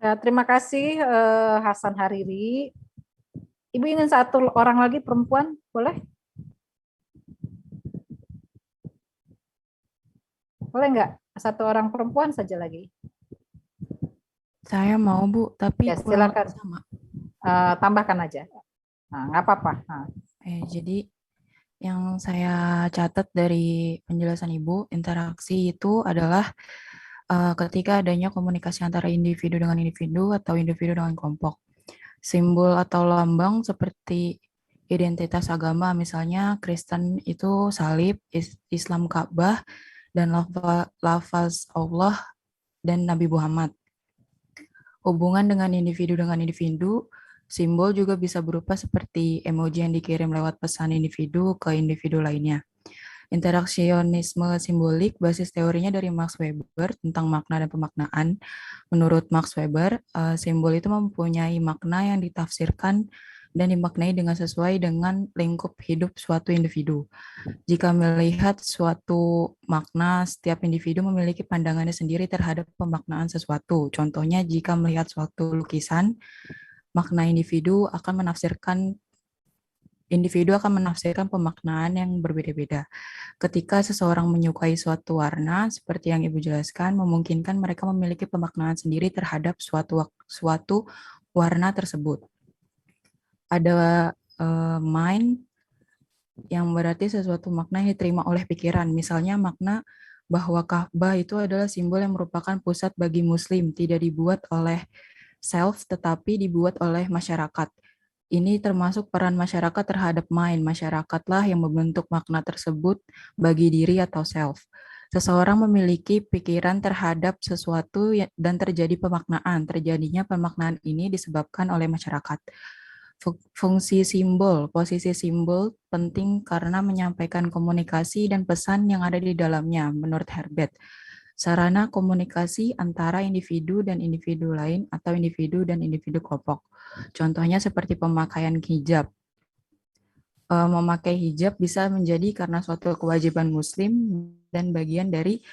Terima kasih Hasan Hariri. Ibu ingin satu orang lagi perempuan, boleh? Boleh nggak? Satu orang perempuan saja lagi. Saya mau Bu, tapi ya, silakan. Sama. Tambahkan aja. Nah, nggak apa-apa. Nah. Jadi yang saya catat dari penjelasan Ibu, interaksi itu adalah ketika adanya komunikasi antara individu dengan individu atau individu dengan kelompok. Simbol atau lambang seperti identitas agama, misalnya Kristen itu salib, Islam Ka'bah, dan lafaz Allah dan Nabi Muhammad. Hubungan dengan individu, simbol juga bisa berupa seperti emoji yang dikirim lewat pesan individu ke individu lainnya. Interaksionisme simbolik basis teorinya dari Max Weber tentang makna dan pemaknaan. Menurut Max Weber, simbol itu mempunyai makna yang ditafsirkan dan dimaknai dengan sesuai dengan lingkup hidup suatu individu. Jika melihat suatu makna, setiap individu memiliki pandangannya sendiri terhadap pemaknaan sesuatu. Contohnya, jika melihat suatu lukisan, makna individu akan menafsirkan pemaknaan yang berbeda-beda. Ketika seseorang menyukai suatu warna, seperti yang Ibu jelaskan, memungkinkan mereka memiliki pemaknaan sendiri terhadap suatu warna tersebut. Ada mind yang berarti sesuatu makna yang diterima oleh pikiran. Misalnya makna bahwa Ka'bah itu adalah simbol yang merupakan pusat bagi Muslim, tidak dibuat oleh self tetapi dibuat oleh masyarakat. Ini termasuk peran masyarakat terhadap mind. Masyarakatlah yang membentuk makna tersebut bagi diri atau self. Seseorang memiliki pikiran terhadap sesuatu dan terjadi pemaknaan. Terjadinya pemaknaan ini disebabkan oleh masyarakat. Fungsi simbol, posisi simbol penting karena menyampaikan komunikasi dan pesan yang ada di dalamnya, menurut Herbert. Sarana komunikasi antara individu dan individu lain atau individu dan individu kelompok. Contohnya seperti pemakaian hijab. Memakai hijab bisa menjadi karena suatu kewajiban Muslim dan bagian dari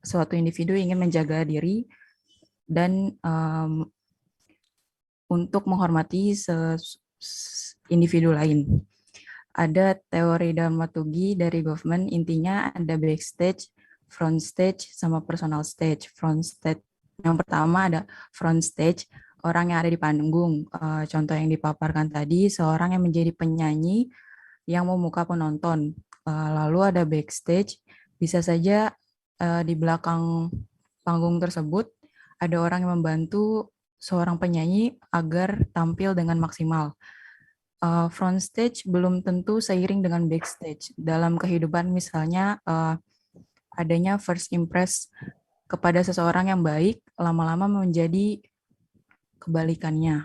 suatu individu ingin menjaga diri dan untuk menghormati individu lain. Ada teori dramaturgi dari Goffman, intinya ada backstage, front stage, sama personal stage. Front stage yang pertama ada front stage, orang yang ada di panggung. Contoh yang dipaparkan tadi, seorang yang menjadi penyanyi yang memuka penonton. Lalu ada backstage, bisa saja di belakang panggung tersebut ada orang yang membantu seorang penyanyi agar tampil dengan maksimal. Front stage belum tentu seiring dengan backstage. Dalam kehidupan misalnya adanya first impress kepada seseorang yang baik, lama-lama menjadi kebalikannya,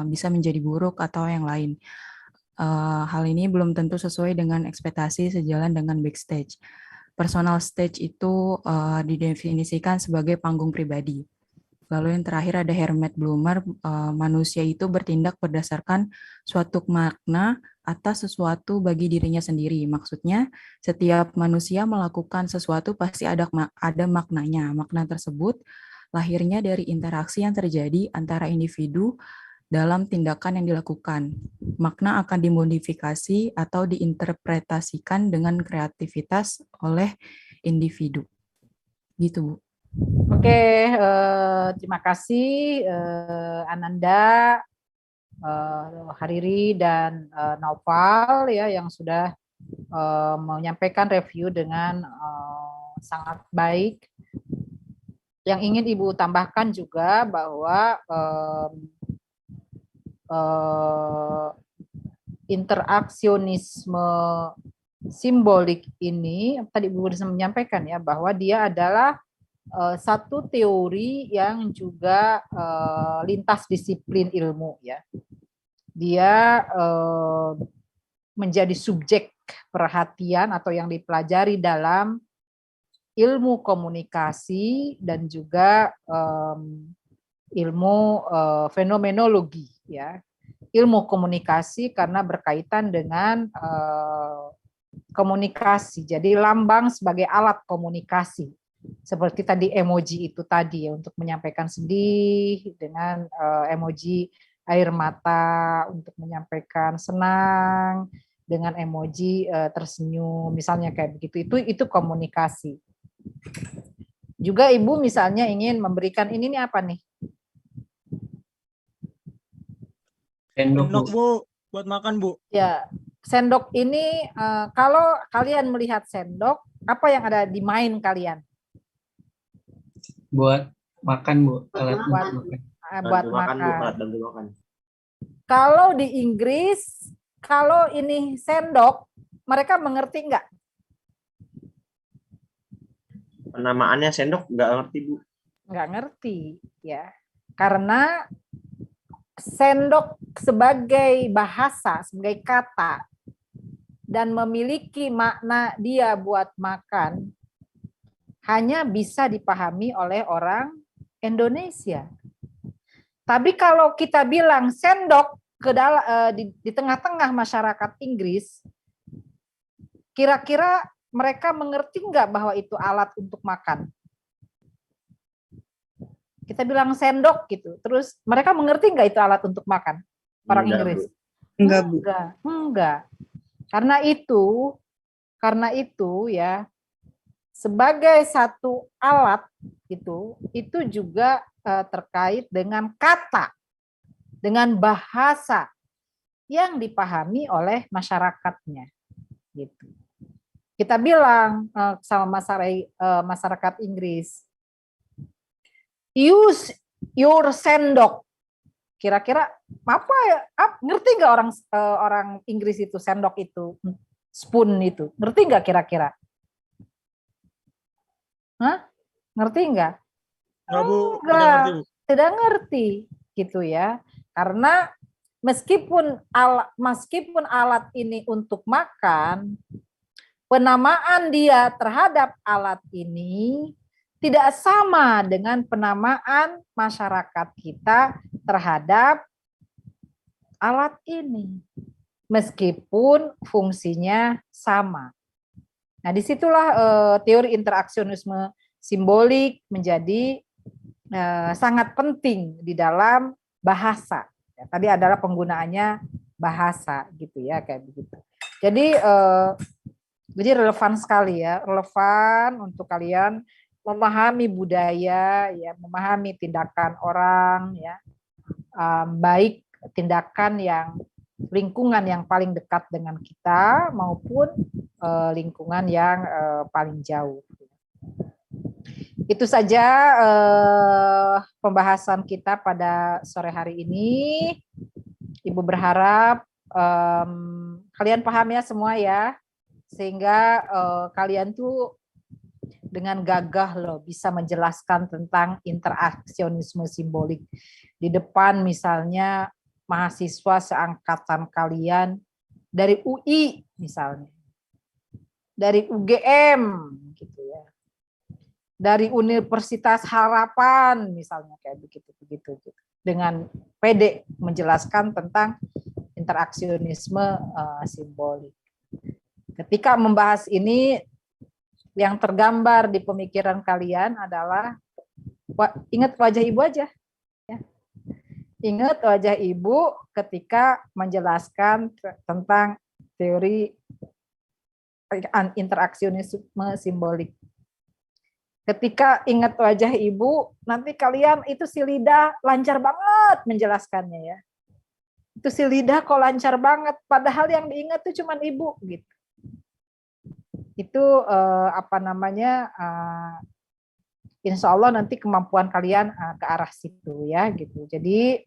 bisa menjadi buruk atau yang lain. Hal ini belum tentu sesuai dengan ekspektasi sejalan dengan backstage. Personal stage itu didefinisikan sebagai panggung pribadi. Lalu yang terakhir ada Herbert Blumer, manusia itu bertindak berdasarkan suatu makna atas sesuatu bagi dirinya sendiri. Maksudnya, setiap manusia melakukan sesuatu pasti ada maknanya. Makna tersebut lahirnya dari interaksi yang terjadi antara individu dalam tindakan yang dilakukan. Makna akan dimodifikasi atau diinterpretasikan dengan kreativitas oleh individu. Gitu, Bu. Oke, terima kasih Ananda, Hariri, dan Naufal ya yang sudah menyampaikan review dengan sangat baik. Yang ingin Ibu tambahkan juga bahwa interaksionisme simbolik ini, tadi Ibu bisa menyampaikan ya, bahwa dia adalah satu teori yang juga lintas disiplin ilmu ya. Dia menjadi subjek perhatian atau yang dipelajari dalam ilmu komunikasi dan juga ilmu fenomenologi ya. Ilmu komunikasi karena berkaitan dengan komunikasi. Jadi lambang sebagai alat komunikasi. Seperti tadi emoji itu tadi ya, untuk menyampaikan sedih dengan emoji air mata, untuk menyampaikan senang dengan emoji tersenyum, misalnya kayak begitu. Itu komunikasi. Juga Ibu misalnya ingin memberikan ini nih apa nih? Sendok, Bu, buat makan, Bu. Ya, sendok ini kalau kalian melihat sendok, apa yang ada di mind kalian? Buat makan, Bu. Alat Buat makan. Alat bantu makan. Kalau di Inggris, kalau ini sendok, mereka mengerti nggak? Penamaannya sendok nggak ngerti, Bu. Nggak ngerti, ya. Karena sendok sebagai bahasa, sebagai kata, dan memiliki makna dia buat makan, hanya bisa dipahami oleh orang Indonesia. Tapi kalau kita bilang sendok di tengah-tengah masyarakat Inggris, kira-kira mereka mengerti nggak bahwa itu alat untuk makan? Kita bilang sendok gitu, terus mereka mengerti nggak itu alat untuk makan? Orang Inggris? Enggak, Bu. Enggak. Karena itu ya, sebagai satu alat itu juga terkait dengan kata, dengan bahasa yang dipahami oleh masyarakatnya, gitu. kita bilang sama masyarakat Inggris, use your sendok. Kira-kira apa ya? Ngerti nggak orang Inggris itu sendok itu, spoon itu? Ngerti nggak kira-kira? Hah? Ngerti nggak? Nggak, Bu. Tidak Enggak, ngerti, Bu. tidak ngerti gitu ya. Karena meskipun alat ini untuk makan, penamaan dia terhadap alat ini tidak sama dengan penamaan masyarakat kita terhadap alat ini, meskipun fungsinya sama. Nah, disitulah teori interaksionisme simbolik menjadi sangat penting di dalam bahasa. Ya, tadi adalah penggunaannya bahasa gitu ya, kayak begitu. Jadi relevan sekali ya, relevan untuk kalian memahami budaya, ya, memahami tindakan orang, ya, baik tindakan yang lingkungan yang paling dekat dengan kita maupun lingkungan yang paling jauh. Itu saja pembahasan kita pada sore hari ini. Ibu berharap kalian paham ya semua ya, sehingga kalian tuh dengan gagah loh bisa menjelaskan tentang interaksionisme simbolik. Di depan misalnya mahasiswa seangkatan kalian dari UI misalnya, dari UGM gitu ya, dari Universitas Harapan misalnya, kayak begitu, dengan pede menjelaskan tentang interaksionisme simbolik. Ketika membahas ini, yang tergambar di pemikiran kalian adalah ingat wajah ibu aja, ya. Ingat wajah ibu ketika menjelaskan tentang teori interaksionisme simbolik. Ketika ingat wajah ibu, nanti kalian itu si lidah lancar banget menjelaskannya ya. Itu si lidah kok lancar banget, padahal yang diingat tuh cuman ibu gitu. Itu insya Allah nanti kemampuan kalian ke arah situ ya gitu. Jadi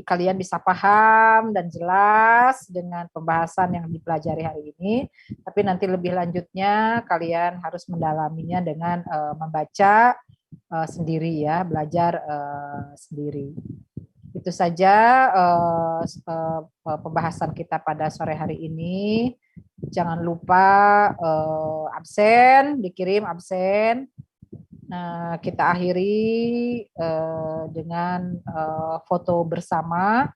kalian bisa paham dan jelas dengan pembahasan yang dipelajari hari ini, tapi nanti lebih lanjutnya kalian harus mendalaminya dengan membaca sendiri ya, belajar sendiri. Itu saja pembahasan kita pada sore hari ini. Jangan lupa absen, dikirim absen. Nah, kita akhiri dengan foto bersama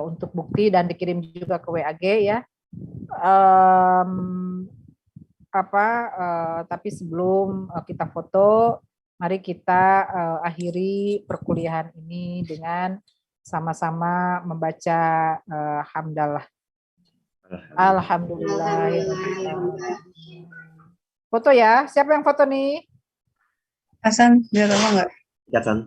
untuk bukti dan dikirim juga ke WAG ya. Tapi sebelum kita foto, mari kita akhiri perkuliahan ini dengan sama-sama membaca hamdalah. Alhamdulillah. Foto ya. Siapa yang foto nih? Hasan, biar lama nggak? Hasan.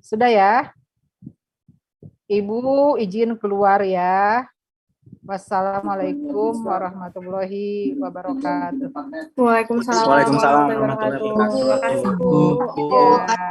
Sudah ya? Ibu izin keluar ya. Wassalamualaikum warahmatullahi wabarakatuh. Waalaikumsalam warahmatullahi wabarakatuh. Terima kasih, Bu. Ya.